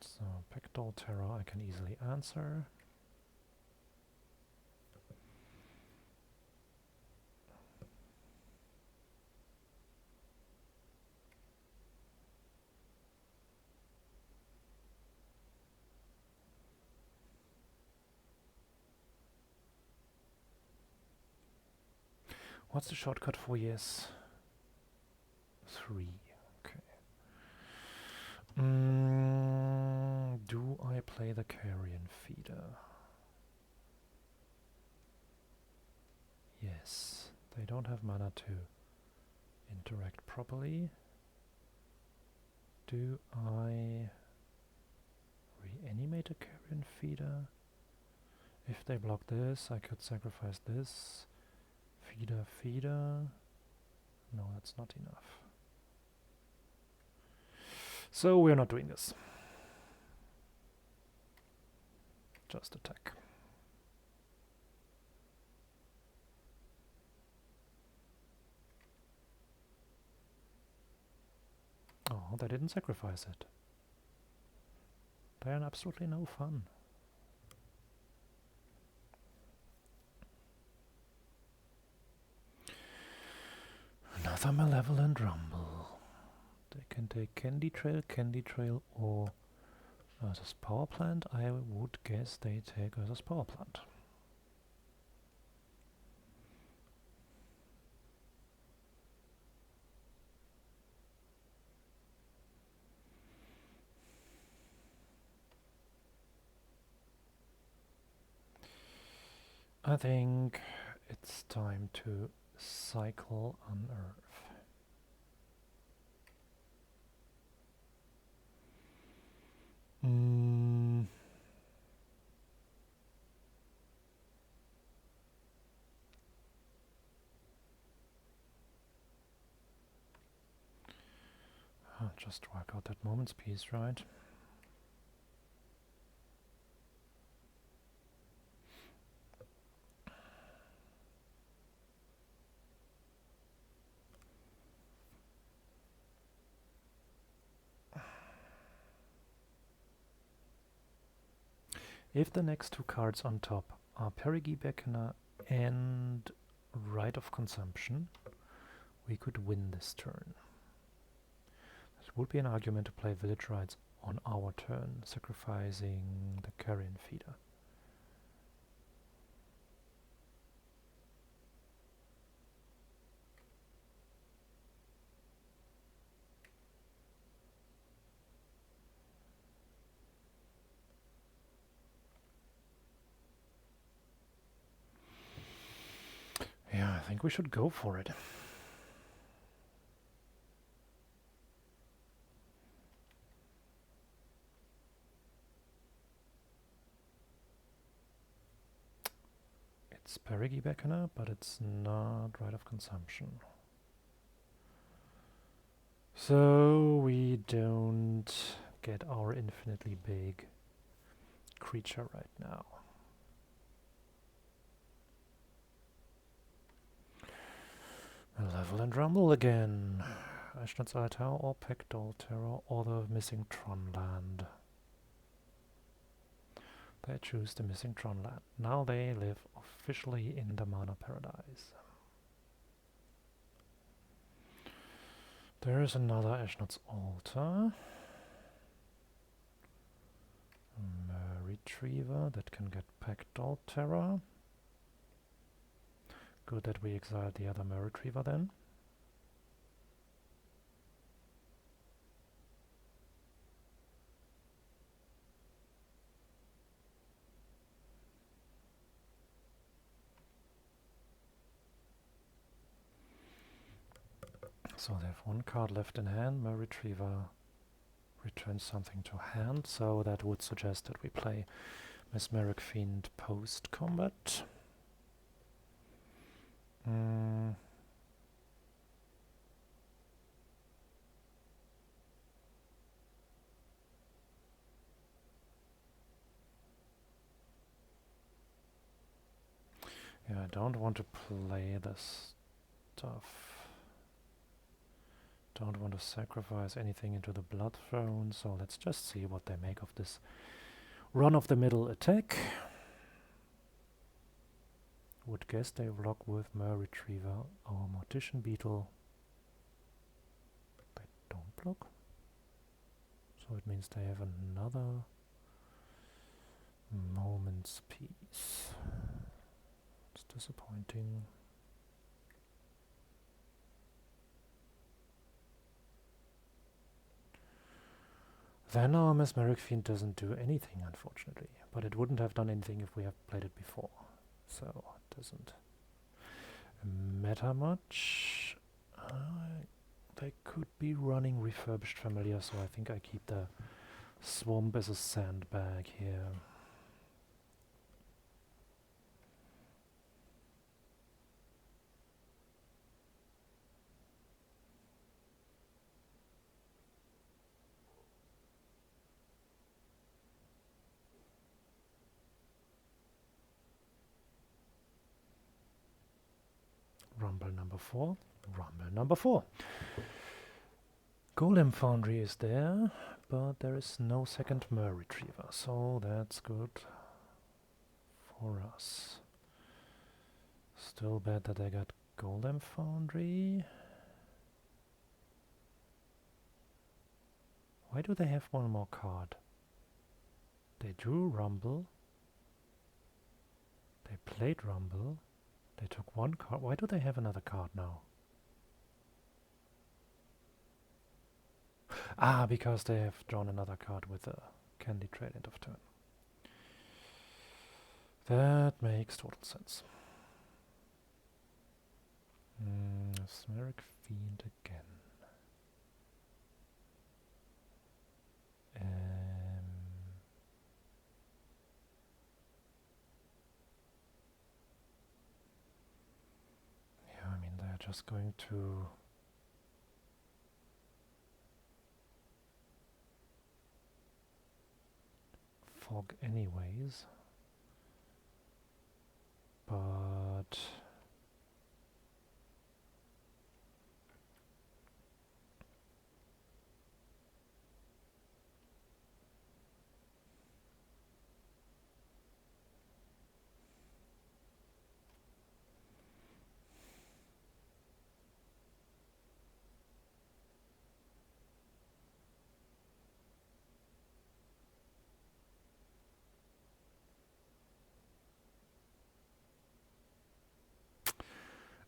So, Pectoral Terror I can easily answer. What's the shortcut for yes? 3. Okay. Do I play the Carrion Feeder? Yes. They don't have mana to interact properly. Do I reanimate a Carrion Feeder? If they block this, I could sacrifice this. Feeder. No, that's not enough. So we're not doing this. Just attack. Oh, they didn't sacrifice it. They're absolutely no fun. Another Malevolent Rumble. They can take Candy Trail, or Versus power plant, I would guess they take versus power plant. I think it's time to cycle Unearth. I'll just work out that moment's piece, right? If the next two cards on top are Perigi Beckoner and Right of Consumption, we could win this turn. This would be an argument to play Village Rights on our turn, sacrificing the Carrion Feeder. Yeah, I think we should go for it. It's Perigi Beckoner, but it's not Right of Consumption. So we don't get our infinitely big creature right now. Level and Rumble again. Eishnitz Altar or Pectol Terror or the missing Tron land. They choose the missing Tron land. Now they live officially in the Mana Paradise. There is another Eishnitz Altar. Retriever that can get Pectol Terror. Good that we exiled the other Retriever then. So they have one card left in hand. Retriever returns something to hand, so that would suggest that we play Mesmeric Fiend post-combat. Yeah, I don't want to play this stuff. Don't want to sacrifice anything into the Blood Throne, so let's just see what they make of this run-of-the-middle attack. Would guess they block with Retriever or Mortician Beetle. They don't block. So it means they have another Moment's Peace. It's disappointing. Then our Mesmeric Fiend doesn't do anything, unfortunately. But it wouldn't have done anything if we have played it before. So it doesn't matter much. They could be running Refurbished Familiar, so I think I keep the Swamp as a sandbag here. Rumble number 4. Rumble number 4. Golem Foundry is there, but there is no second Retriever, so that's good for us. Still bad that I got Golem Foundry. Why do they have one more card? They drew Rumble. They played Rumble. They took one card. Why do they have another card now? Ah, because they have drawn another card with a Candy Trade end of turn. That makes total sense. Mesmeric Fiend again. Yeah, I mean, they're just going to fog anyways. But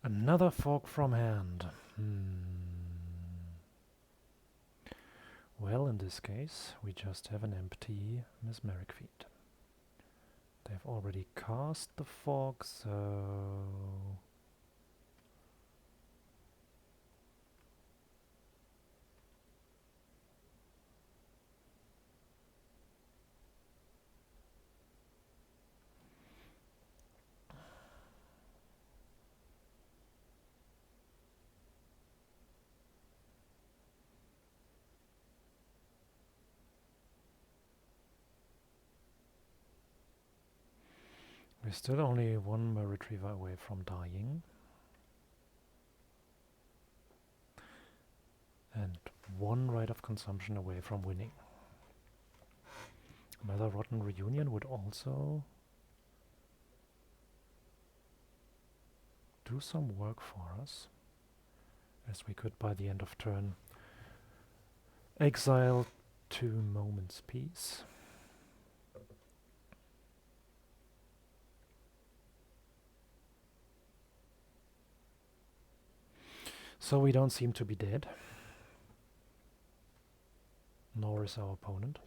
another fog from hand. Well, in this case, we just have an empty Mesmeric Fiend. They've already cast the fog, so... We're still only one more retriever away from dying. And one rite of consumption away from winning. Another Rotten Reunion would also do some work for us, as we could by the end of turn exile 2 Moments Peace. So we don't seem to be dead, nor is our opponent.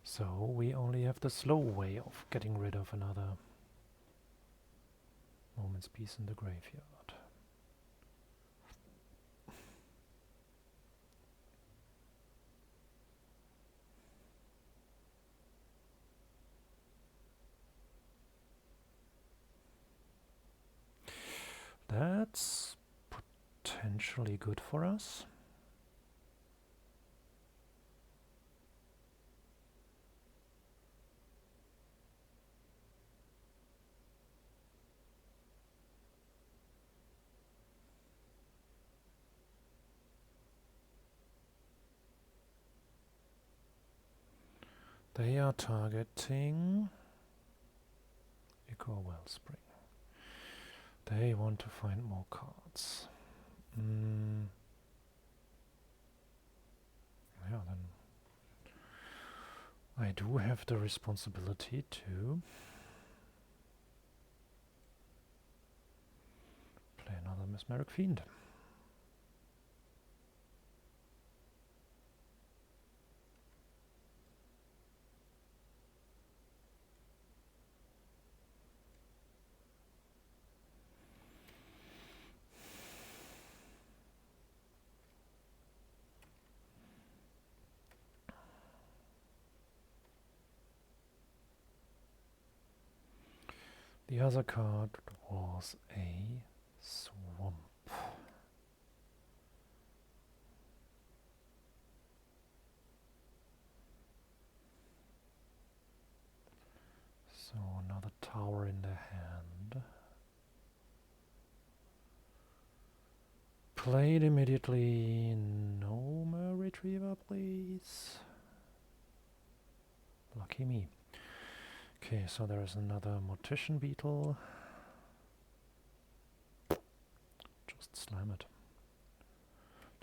So we only have the slow way of getting rid of another Moment's Peace in the graveyard. That's potentially good for us. They are targeting Echo Wellspring. They want to find more cards. Yeah, then I do have the responsibility to play another Mesmeric Fiend. The other card was a swamp. So another tower in the hand. Played immediately. No more retriever, please. Lucky me. Okay, so there is another Mortician Beetle. Just slam it.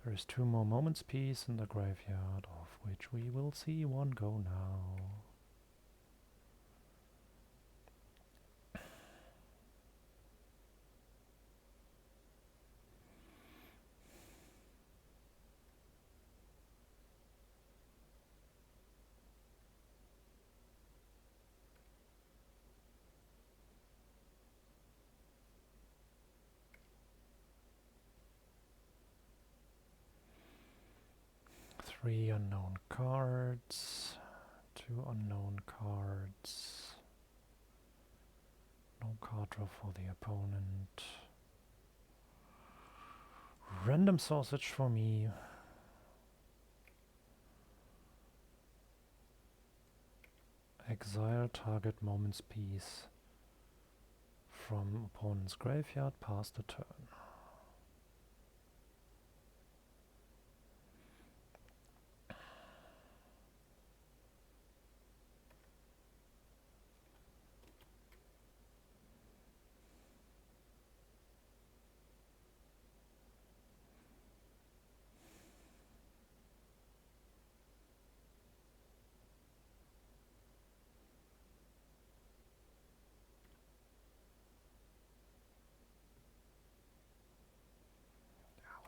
There is 2 more Moments Piece in the graveyard, of which we will see one go now. Three unknown cards, 2 unknown cards, no card draw for the opponent. Random sausage for me. Exile target Moments Piece from opponent's graveyard past the turn.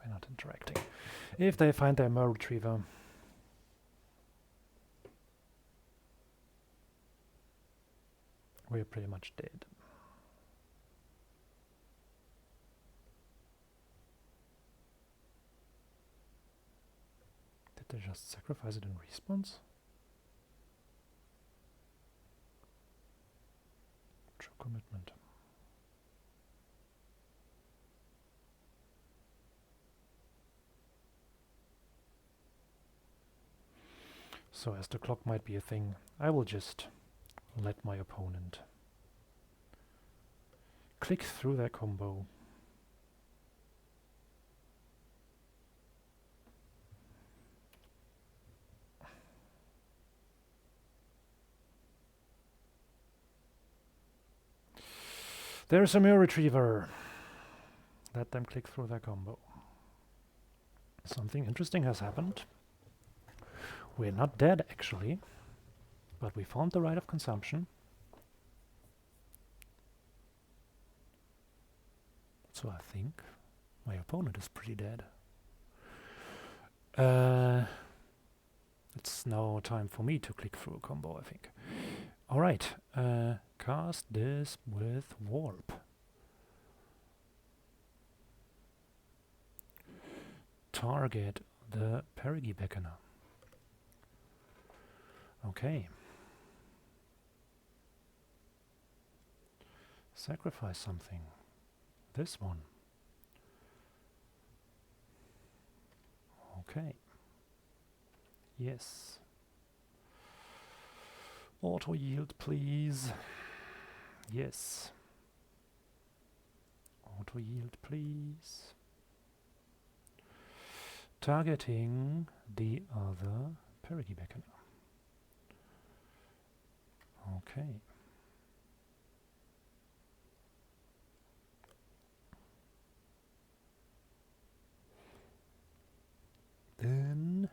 We're not interacting. If they find their Mer Retriever, we're pretty much dead. Did they just sacrifice it in response? True commitment. So as the clock might be a thing, I will just let my opponent click through their combo. There's a Mirror Retriever. Let them click through their combo. Something interesting has happened. We're not dead, actually, but we found the right of consumption. So I think my opponent is pretty dead. It's now time for me to click through a combo, I think. Alright, cast this with Warp. Target the Perigi Beckoner. Okay. Sacrifice something. This one. Okay. Yes. Auto yield, please. Yes. Auto yield, please. Targeting the other Perigi Beckoner. Okay. Then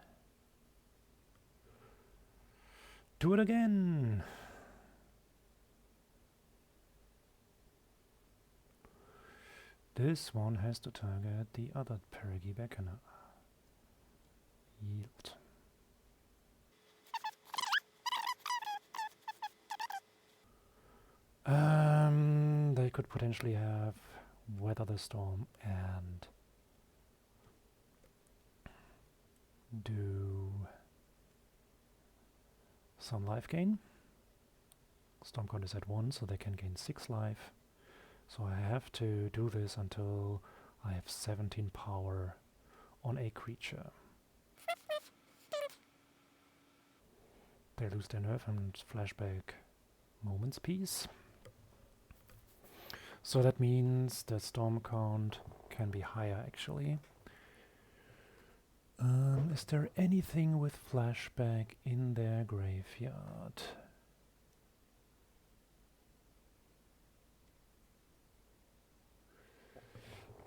do it again. This one has to target the other Perigi Beckoner. Yield. They could potentially have Weather the Storm and do some life gain. Storm count is at 1, so they can gain 6 life. So I have to do this until I have 17 power on a creature. They lose their nerf and flashback Moments Piece. So that means that storm count can be higher, actually. Is there anything with flashback in their graveyard?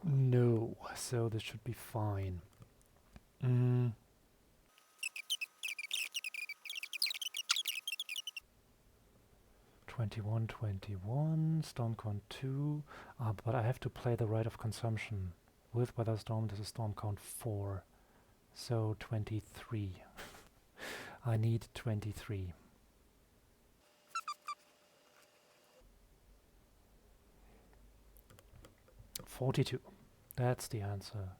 No, so this should be fine. 21, 21, Stormcount 2. But I have to play the Rite of Consumption. With Weather Storm, this is Stormcount 4. So 23. I need 23. $42. That's the answer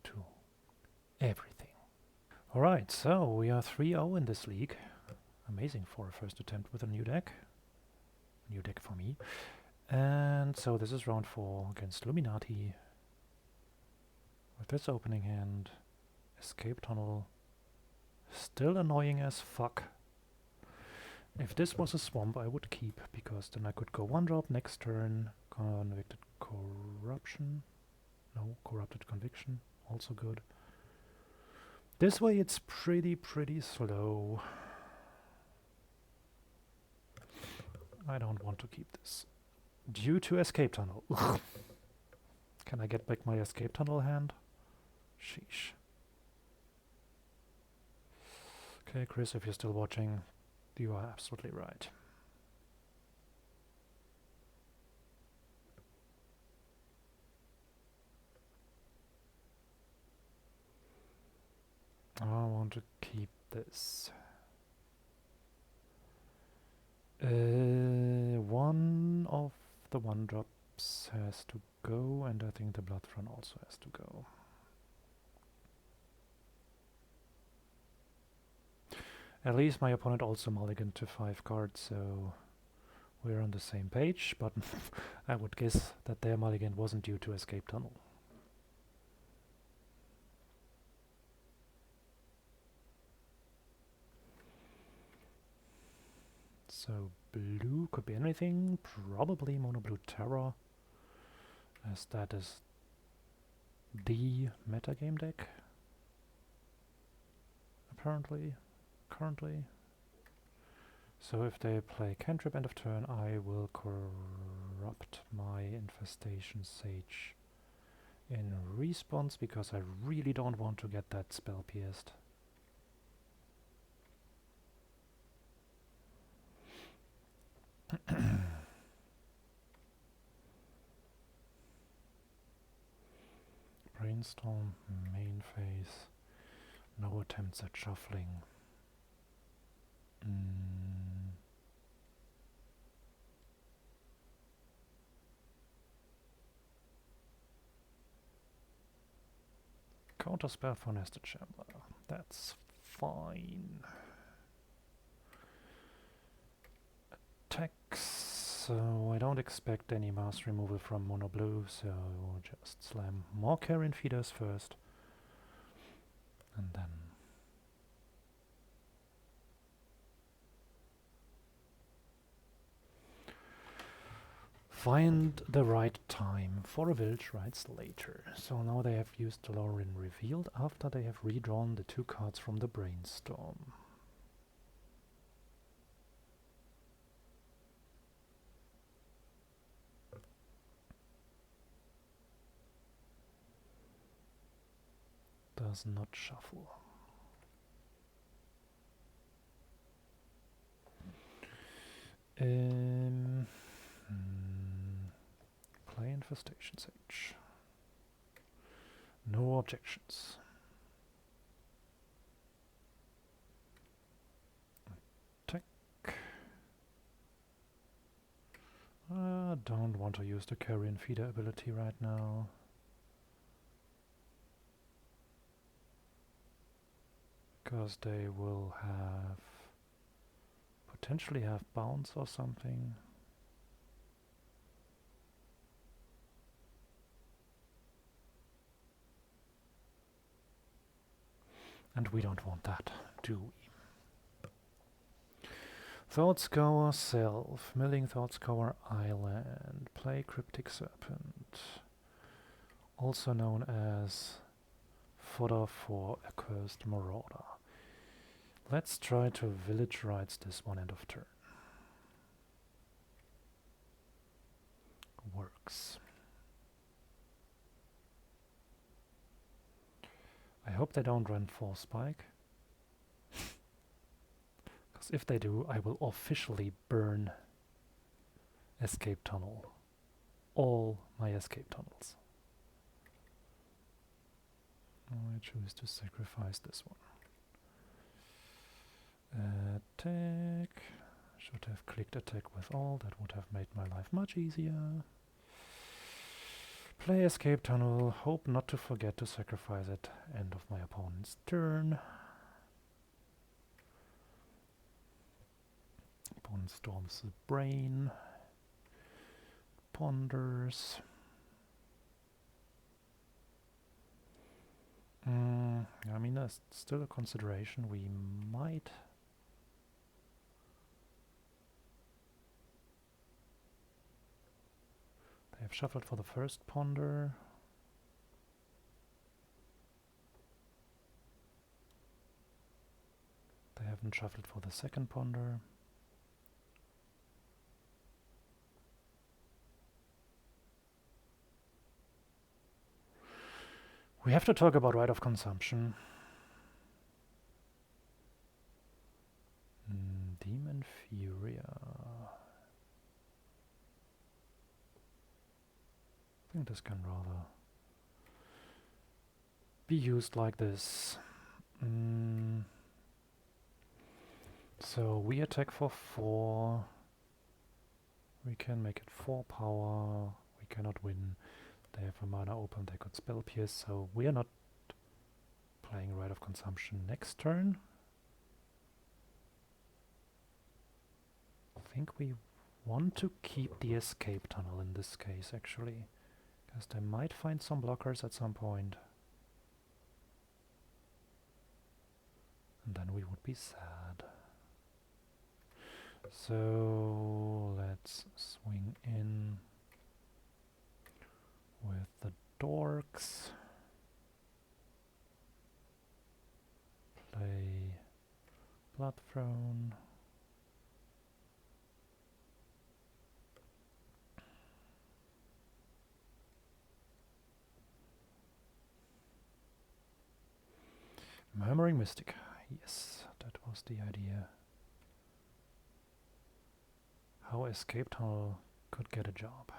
to everything. Alright, so we are 3-0 in this league. Amazing for a first attempt with a new deck. New deck for me. And so this is round 4 against Luminati. With this opening hand, Escape Tunnel, still annoying as fuck. If this was a swamp, I would keep, because then I could go 1-drop next turn, Convicted Corruption, no, Corrupted Conviction, also good. This way it's pretty slow. I don't want to keep this. Due to Escape Tunnel. Can I get back my Escape Tunnel hand? Sheesh. Okay, Chris, if you're still watching, you are absolutely right. I want to keep this. One of the 1-drops has to go, and I think the Blood Throne also has to go. At least my opponent also mulliganed to 5 cards, so we're on the same page, but I would guess that their mulligan wasn't due to Escape Tunnel. So blue could be anything, probably mono blue Terror, as that is the metagame deck, apparently, currently. So if they play cantrip end of turn, I will corrupt my Infestation Sage in response, because I really don't want to get that spell pierced. Brainstorm, main phase, no attempts at shuffling. Counterspell for Nested Chamber, that's fine. Attacks, so I don't expect any mass removal from mono blue, so we'll just slam more Carrion Feeders first, and then find the right time for a Village Rites later. So now they have used Lorin Revealed after they have redrawn the 2 cards from the Brainstorm. Does not shuffle. Play Infestation Sage. No objections. Attack. I don't want to use the Carrion Feeder ability right now. Because they will have potentially have bounce or something. And we don't want that, do we? Thoughtscour Self, Milling Thoughtscour Island, play Cryptic Serpent, also known as fodder for Accursed Marauder. Let's try to Village Rites this one end of turn. Works. hope they don't run Force Spike. Because if they do, I will officially burn Escape Tunnel. All my escape tunnels. I choose to sacrifice this one. Attack. Should have clicked attack with all. That would have made my life much easier. Play escape tunnel. Hope not to forget to sacrifice it. End of my opponent's turn. Opponent storms the brain. Ponders. I mean, that's still a consideration. We might... They have shuffled for the first ponder. They haven't shuffled for the second ponder. We have to talk about right of consumption. Demon Furia. I think this can rather be used like this. So we attack for 4. We can make it 4 power. We cannot win. They have a mana open, they could spell pierce, so we are not playing Rite of Consumption next turn. I think we want to keep the escape tunnel in this case, actually, because they might find some blockers at some point. And then we would be sad. So let's swing in with the dorks. Play Blood Throne. Murmuring Mystic. Yes, that was the idea. How Escape Tunnel could get a job.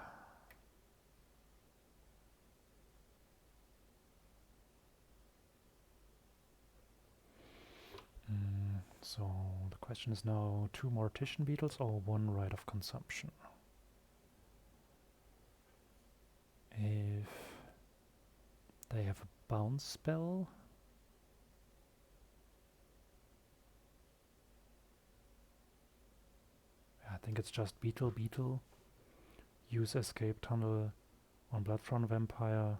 So the question is now 2 Mortician Beetles or 1 Rite of Consumption. If they have a bounce spell, I think it's just Beetle Beetle. Use Escape Tunnel on Bloodthorn Vampire.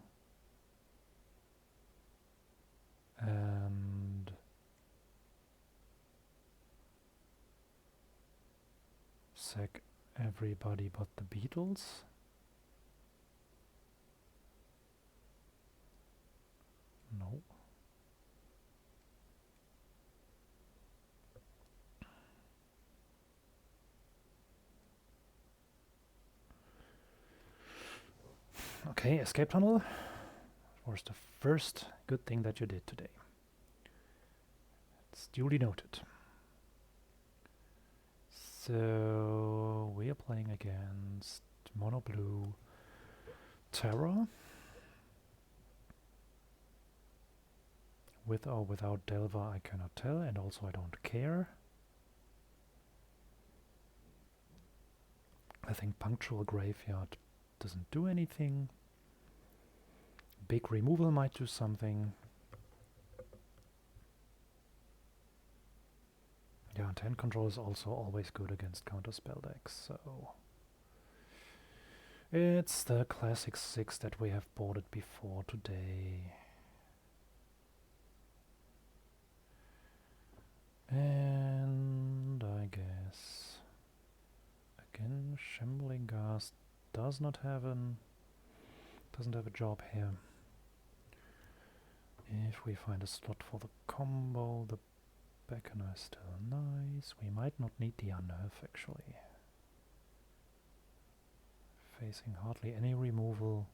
And sack everybody but the beetles. No. Okay, escape tunnel was the first good thing that you did today. It's duly noted. So we are playing against Mono Blue Terror. With or without Delver I cannot tell, and also I don't care. I think Punctual Graveyard doesn't do anything. Big Removal might do something. Yeah, and hand control is also always good against counterspell decks, so it's the classic 6 that we have boarded before today. And I guess again Shambling Ghast doesn't have a job here. If we find a slot for the combo, the Beckoner is still nice. We might not need the Unnerve actually. Facing hardly any removal.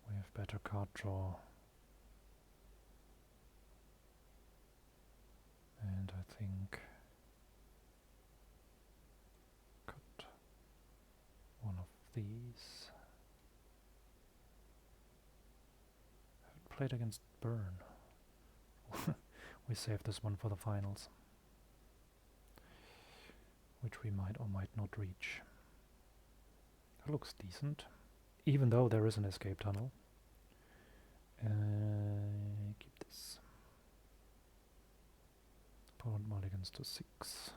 We have better card draw. And I think cut one of these. Played against Burn. We save this one for the finals, which we might or might not reach. That looks decent, even though there is an escape tunnel. Keep this. Opponent mulligans to 6.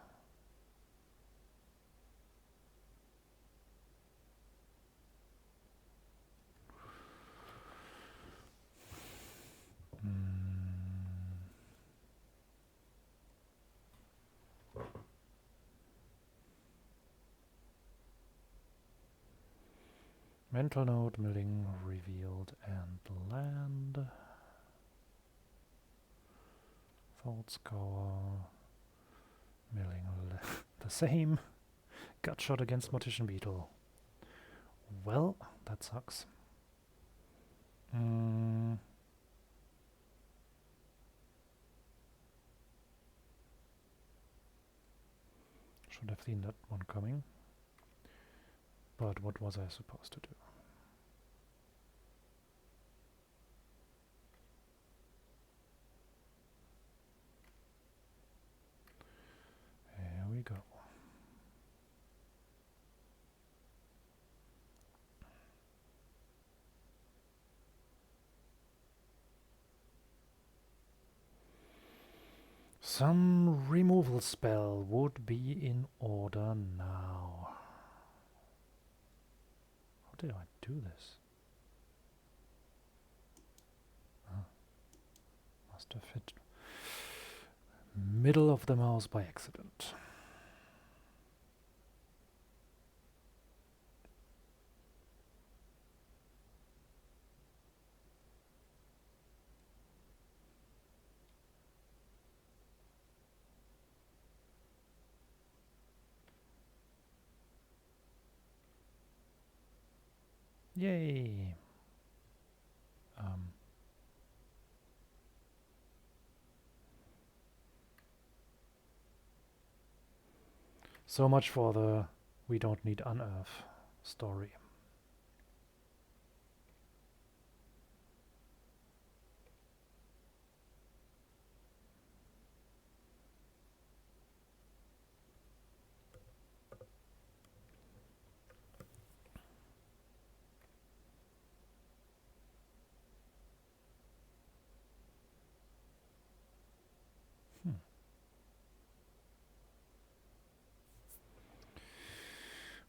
Mental node, milling, revealed, and land. Thought scour, milling, the same. Gut shot against Mortician Beetle. Well, that sucks. Should have seen that one coming. But what was I supposed to do? Here we go. Some removal spell would be in order now. How did I do this? Must have hit middle of the mouse by accident. Yay! So much for the we don't need unearth story.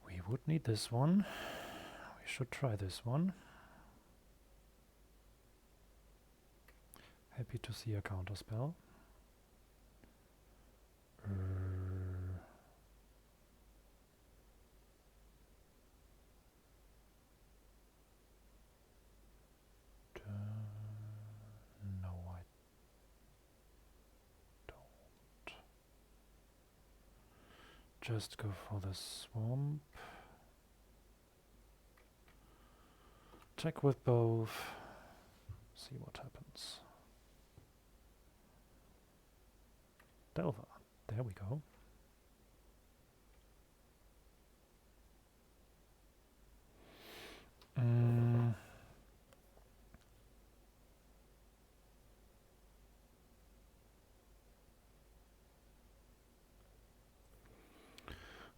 We would need this one. We should try this one. Happy to see a counterspell. No, I don't. Just go for the swamp. Check with both. See what happens. Delver. There we go.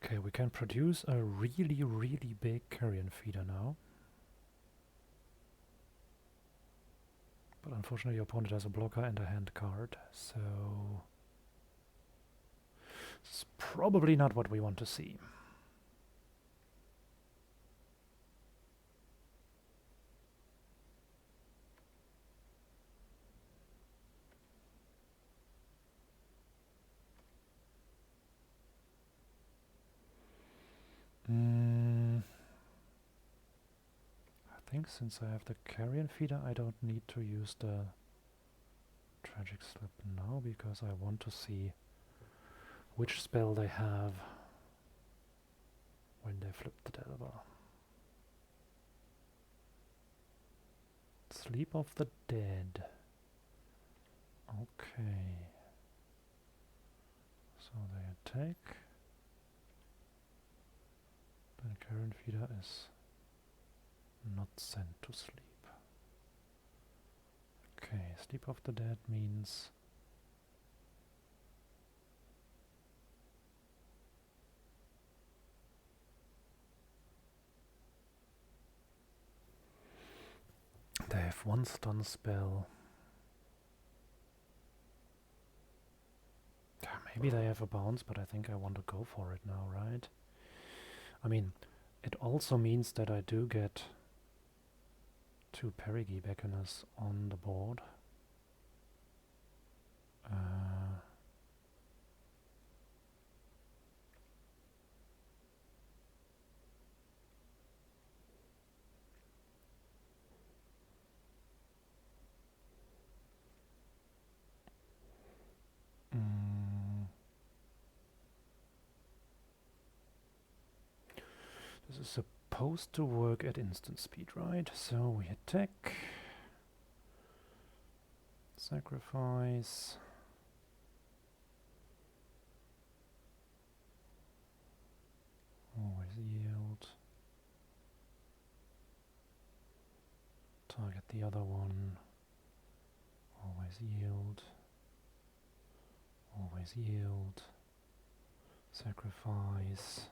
Okay, we can produce a really, really big carrion feeder now. But unfortunately your opponent has a blocker and a hand card, so it's probably not what we want to see. I think since I have the carrion feeder, I don't need to use the tragic slip now, because I want to see which spell they have when they flip the Delver. Sleep of the Dead. Okay. So they attack. The current feeder is not sent to sleep. Okay, Sleep of the Dead means they have one stun spell. Maybe they have a bounce, but I think I want to go for it now, right? I mean, it also means that I do get 2 Perigi Beckoners on the board. This is supposed to work at instant speed, right? So we attack, sacrifice, always yield, target the other one, always yield, always yield, sacrifice,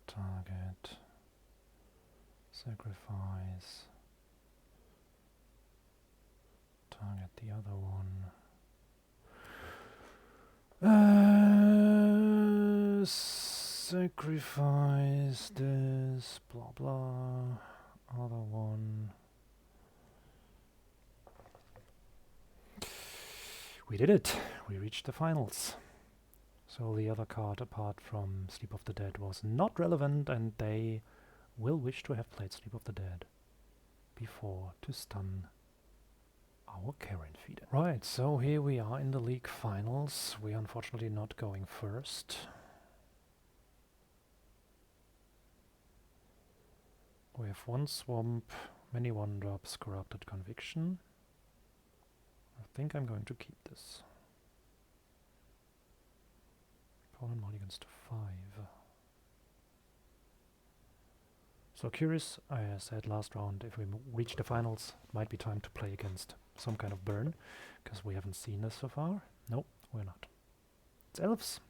target, sacrifice, target the other one, sacrifice this, blah blah, other one. We did it! We reached the finals. So the other card apart from Sleep of the Dead was not relevant, and they will wish to have played Sleep of the Dead before to stun our Karen feeder. Right, so here we are in the league finals. We are unfortunately not going first. We have 1 swamp, many 1-drops, corrupted conviction. I think I'm going to keep this. Opponent mulligans to 5. So curious, I said last round, if we reach the finals, it might be time to play against some kind of burn, because we haven't seen this so far. Nope, we're not. It's Elves.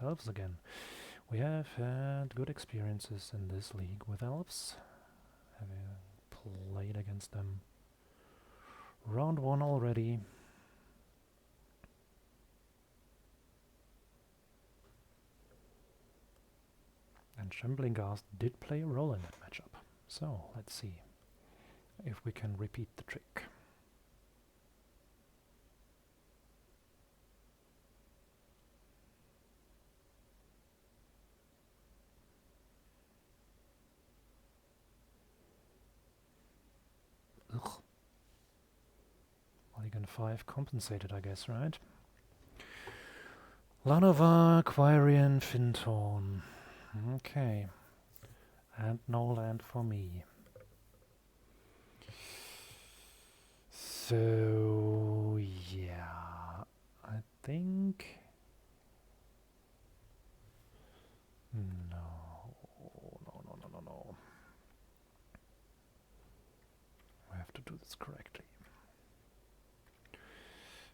Elves again. We have had good experiences in this league with Elves, having played against them. Round 1 already. And Trembling Ghast did play a role in that matchup. So, let's see if we can repeat the trick. Ugh. Mulligan 5 compensated, I guess, right? Lanova, Quirion, Fintorn. Okay. And no land for me. So, yeah. I think... No. I have to do this correctly.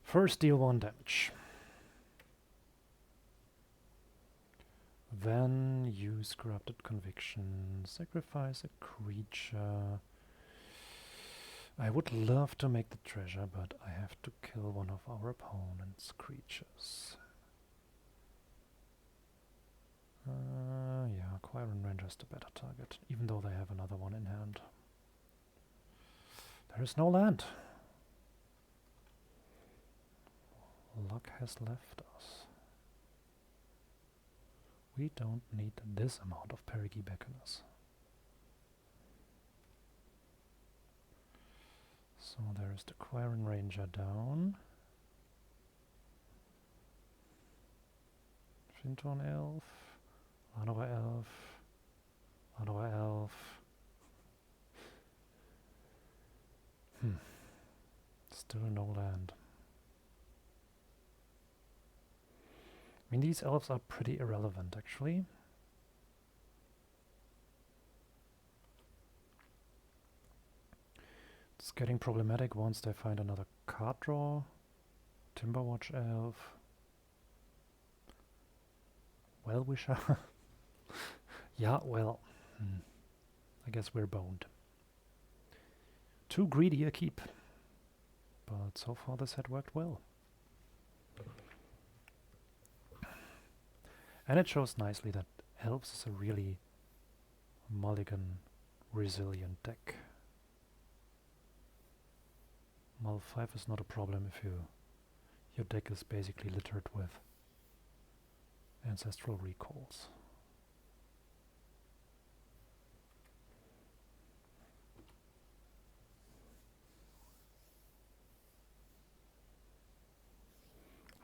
First deal 1 damage. Then use Corrupted Conviction, sacrifice a creature. I would love to make the treasure, but I have to kill one of our opponent's creatures. Yeah, Quirion Ranger is the better target, even though they have another one in hand. There is no land. Luck has left us. We don't need this amount of Perigi Beckoners. So there is the Quirion Ranger down. Fintorn Elf, Lanova Elf, Lanova Elf. Still no land. I mean, these elves are pretty irrelevant, actually. It's getting problematic once they find another card draw. Timberwatch Elf. Well-wisher. Yeah, well. I guess we're boned. Too greedy a keep. But so far this had worked well. And it shows nicely that Elves is a really mulligan resilient deck. Mull 5 is not a problem if your deck is basically littered with ancestral recalls.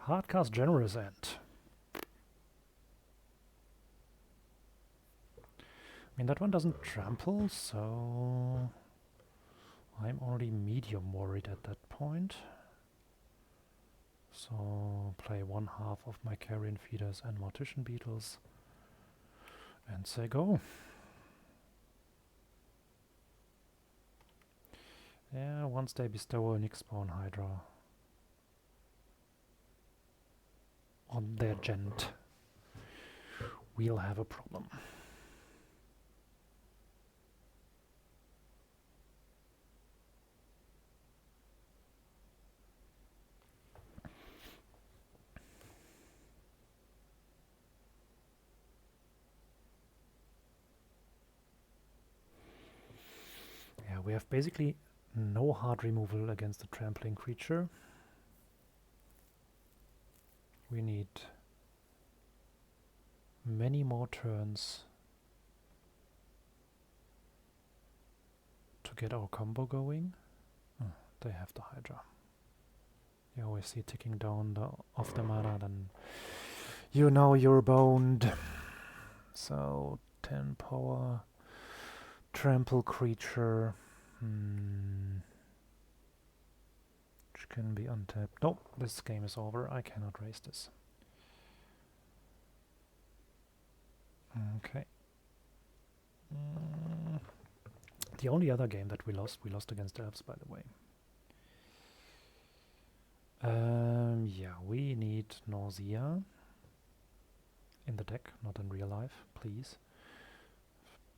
Hardcast Generous End. I mean, that one doesn't trample, so I'm already medium worried at that point. So play 1/2 of my Carrion Feeders and Mortician Beetles and say go. Yeah, once they bestow a Nyx Spawn Hydra on their gent, we'll have a problem. Yeah, we have basically no hard removal against the trampling creature. We need many more turns to get our combo going. Oh, they have the Hydra. You always see ticking down of the mana, then you know you're boned. So 10 power, trample creature, which can be untapped. Nope, this game is over. I cannot raise this. Okay. The only other game that we lost against Elves, by the way. Yeah, we need Nausea in the deck, not in real life, please.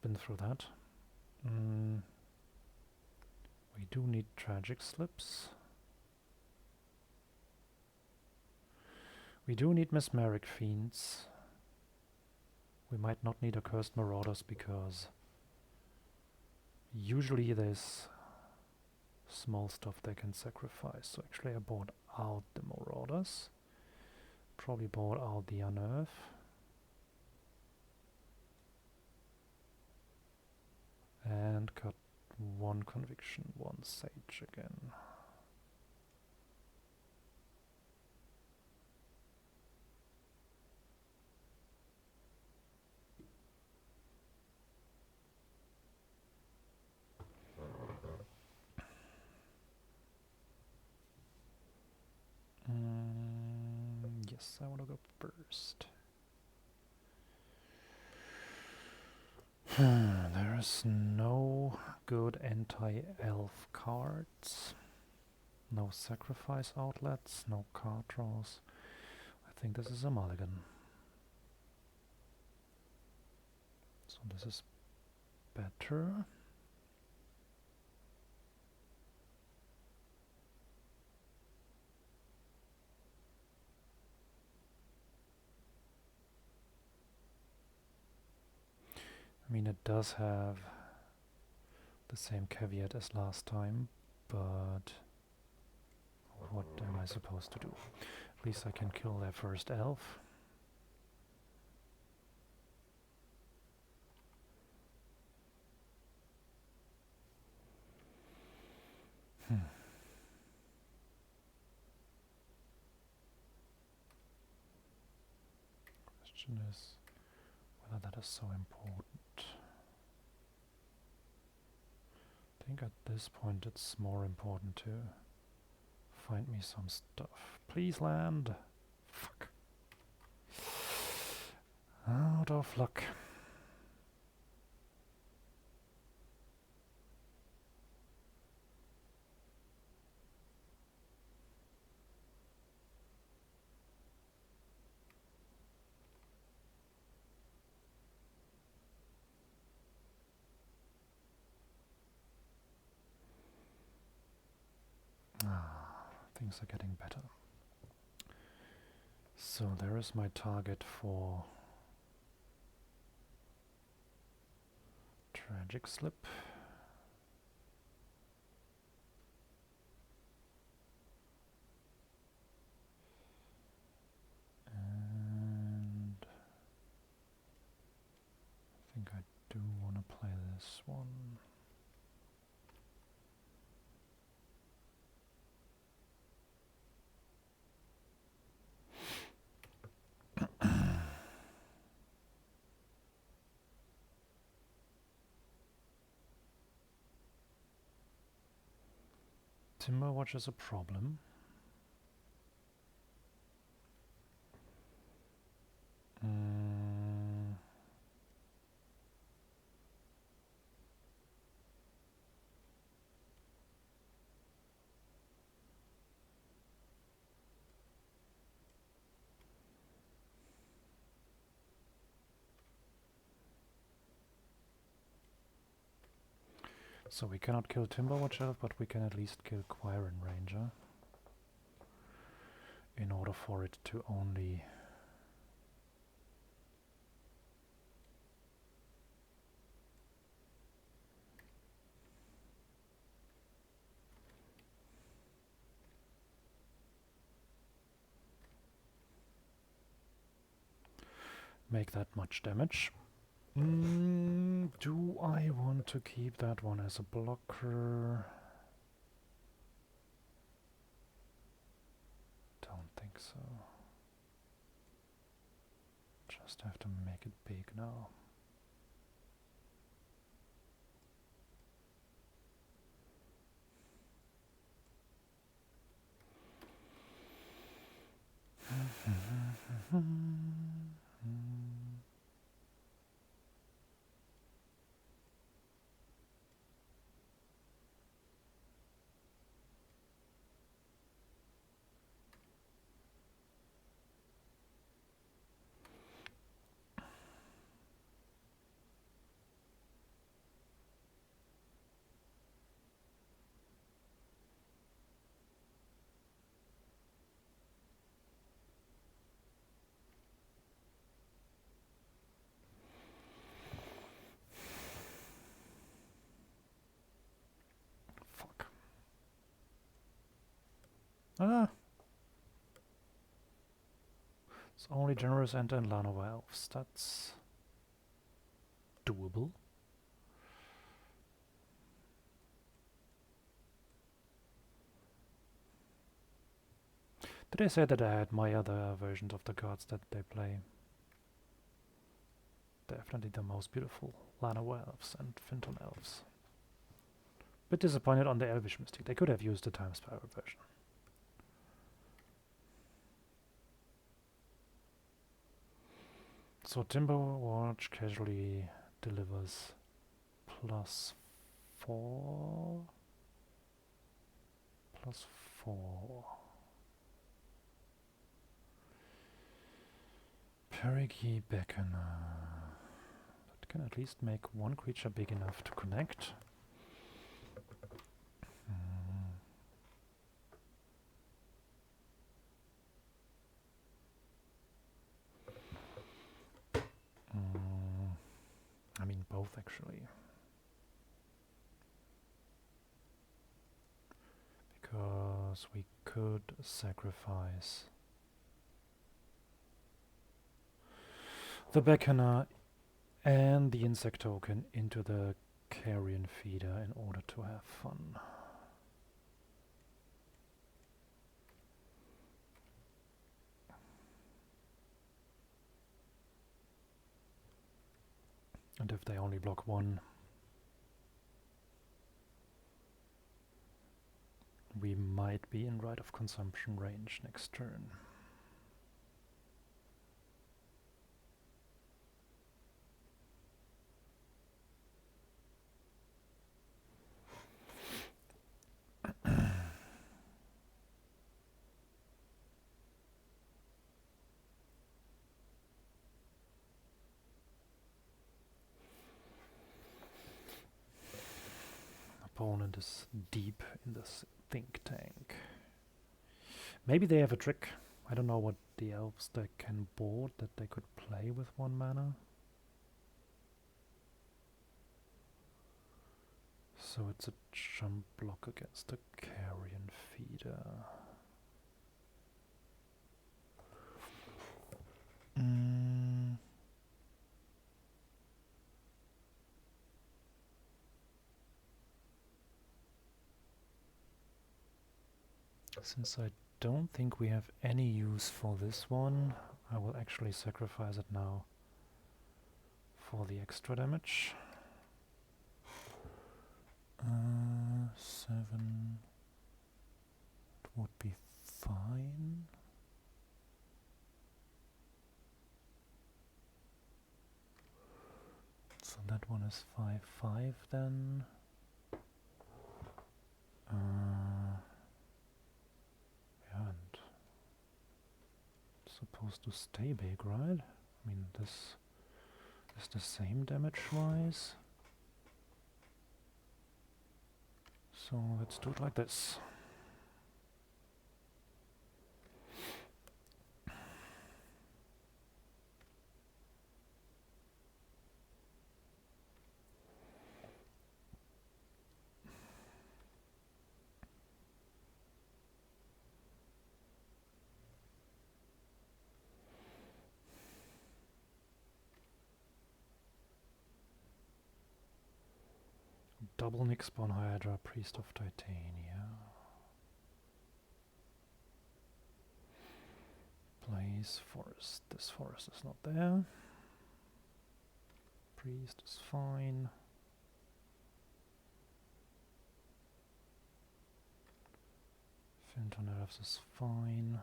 Been through that. We do need Tragic Slips. We do need Mesmeric Fiends. We might not need a Cursed Marauders because usually there's small stuff they can sacrifice. So actually I bought out the Marauders. Probably bought out the Unearth. And cut 1 Conviction, 1 Sage again. Yes, I want to go first. There is no good anti-elf cards. No sacrifice outlets, no card draws. I think this is a mulligan. So this is better. I mean, it does have the same caveat as last time, but what am I supposed to do? At least I can kill their first elf. Question is whether that is so important. I think at this point it's more important to find me some stuff. Please land! Fuck. Out of luck. Things are getting better. So there is my target for Tragic Slip. And I think I do want to play this one. Timberwatch is a problem. So we cannot kill Timberwatch Elf, but we can at least kill Quirin Ranger in order for it to only make that much damage. Do I want to keep that one as a blocker? Don't think so. Just have to make it big now. Ah! It's only Generous Enter and Llanowar Elves. That's doable. Did I say that I had my other versions of the cards that they play? Definitely the most beautiful Llanowar Elves and Finton Elves. Bit disappointed on the Elvish Mystic. They could have used the Time Spiral version. So Timberwatch casually delivers +4. +4. Perigee Beckoner. That can at least make one creature big enough to connect. I mean both actually. Because we could sacrifice the Beckoner and the insect token into the carrion feeder in order to have fun. And if they only block one, we might be in right of consumption range next turn. opponent is deep in this think tank. Maybe they have a trick. I don't know what the Elves deck can board that they could play with 1 mana. So it's a jump block against a Carrion Feeder. Since I don't think we have any use for this one, I will actually sacrifice it now for the extra damage. 7 it would be fine. So that one is 5/5 then. Yeah, and supposed to stay big, right? I mean, this is the same damage-wise. So let's do it like this. Double Nyxborn Hydra, Priest of Titania. Plays forest. This forest is not there. Priest is fine. Phantom Elves is fine.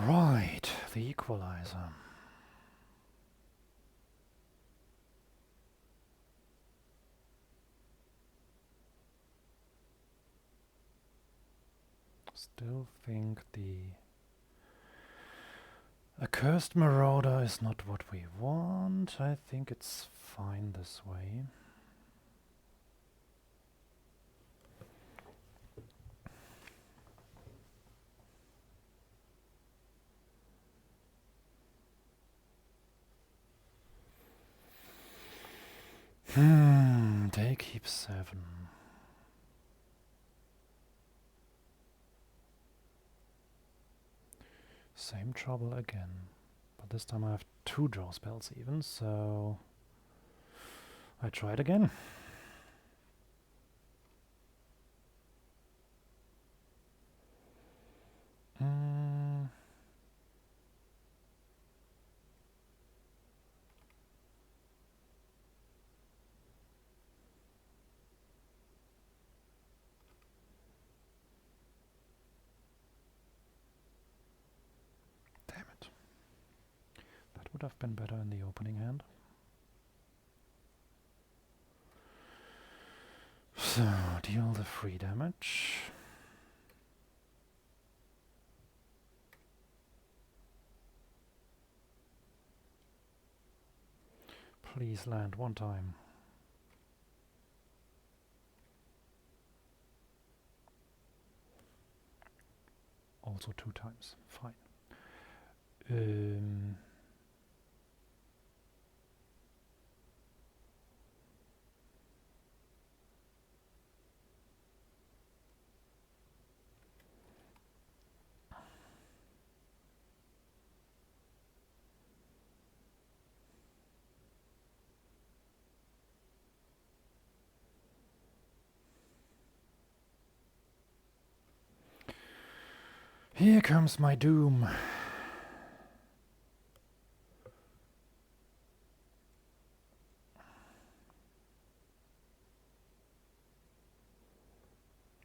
Right, the equalizer. Still think the Accursed Marauder is not what we want. I think it's fine this way. They keep 7. Same trouble again. But this time I have 2 draw spells even, so I try it again. Would have been better in the opening hand. So, deal the 3 damage. Please land 1 time. Also 2 times. Fine. Here comes my doom.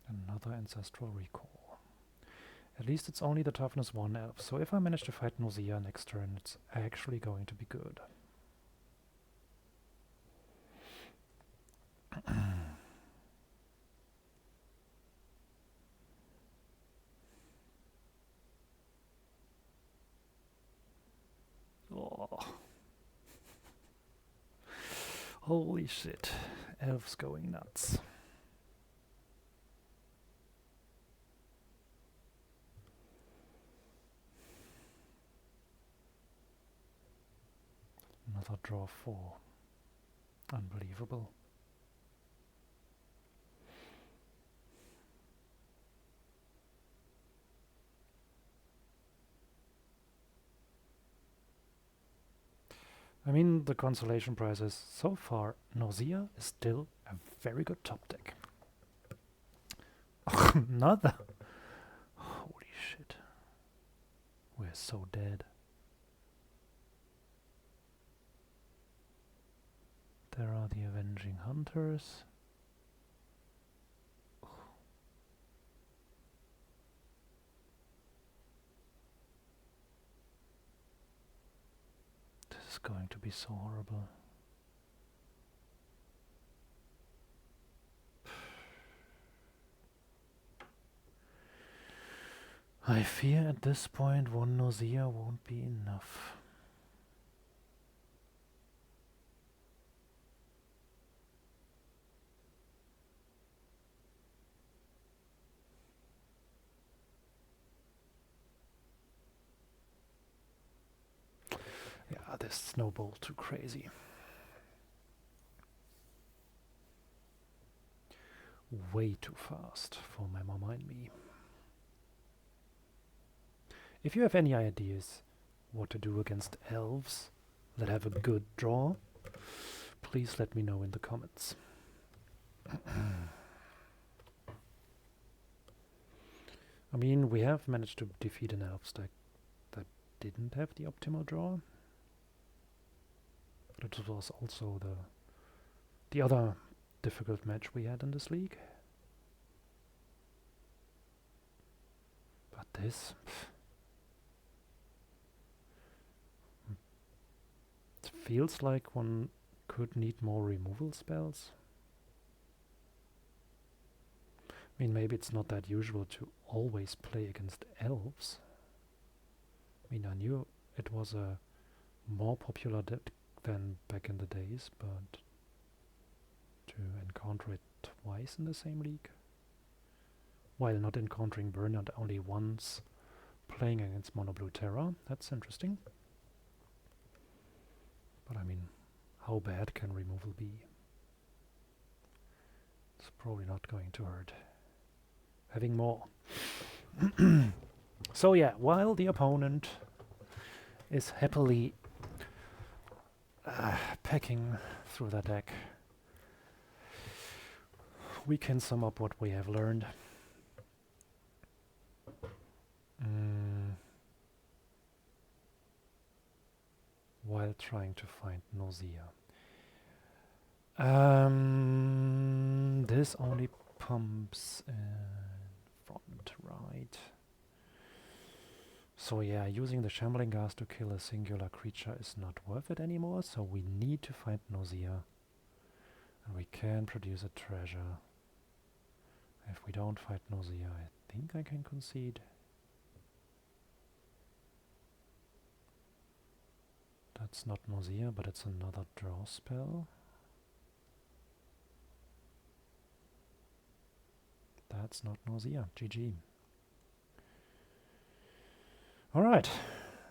Another ancestral recall. At least it's only the toughness 1 elf, so if I manage to fight Nausea next turn, it's actually going to be good. Oh. Holy shit. Elves going nuts. Another draw 4. Unbelievable. I mean, the consolation prize is, so far, Nausea is still a very good top deck. Another! Holy shit. We're so dead. There are the Avenging Hunters. This is going to be so horrible. I fear at this point 1 Nausea won't be enough. Yeah, this snowballed too crazy. Way too fast for my mama and me. If you have any ideas what to do against elves that have a good draw, please let me know in the comments. I mean, we have managed to defeat an elf deck that didn't have the optimal draw. But it was also the other difficult match we had in this league. But this... it feels like one could need more removal spells. I mean, maybe it's not that usual to always play against elves. I mean, I knew it was a more popular deck than back in the days, but to encounter it twice in the same league, while not encountering Burnout only once playing against Mono Blue Terra, that's interesting. But I mean, how bad can removal be? It's probably not going to hurt having more. So yeah, while the opponent is happily pecking through the deck, we can sum up what we have learned. While trying to find Nausea. This only pumps in front, right? So yeah, using the Shambling Gas to kill a singular creature is not worth it anymore, so we need to find Nausea. And we can produce a treasure. If we don't fight Nausea, I think I can concede. That's not Nausea, but it's another draw spell. That's not Nausea. GG. Alright.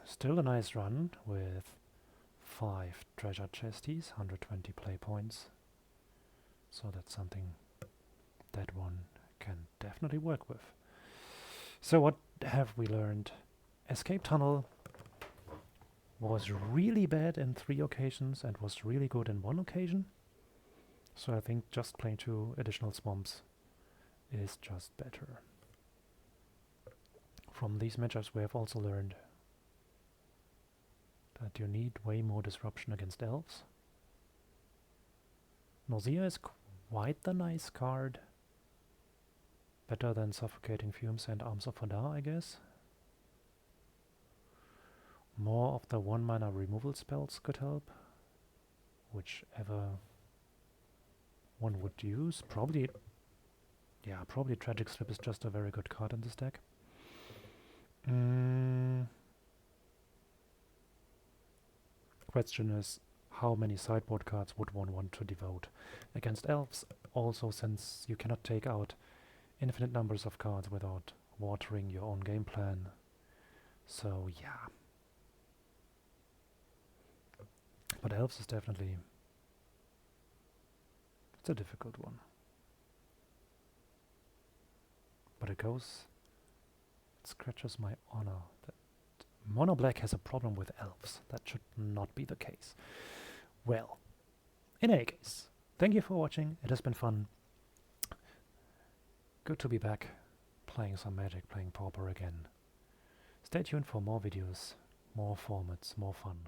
Still a nice run with 5 treasure chesties, 120 play points. So that's something that one can definitely work with. So what have we learned? Escape Tunnel was really bad in 3 occasions and was really good in 1 occasion. So I think just playing 2 additional swamps is just better. From these matchups we have also learned that you need way more disruption against elves. Nausea is quite the nice card. Better than Suffocating Fumes and Arms of Hadar, I guess. More of the 1-mana removal spells could help. Whichever one would use. Probably Tragic Slip is just a very good card in this deck. Question is, how many sideboard cards would one want to devote against elves? Also, since you cannot take out infinite numbers of cards without watering your own game plan. So yeah. But elves is definitely... it's a difficult one. But it scratches my honor that Mono Black has a problem with elves. That should not be the case. Well, in any case, thank you for watching. It has been fun. Good to be back playing some Magic, playing Pauper again. Stay tuned for more videos, more formats, more fun.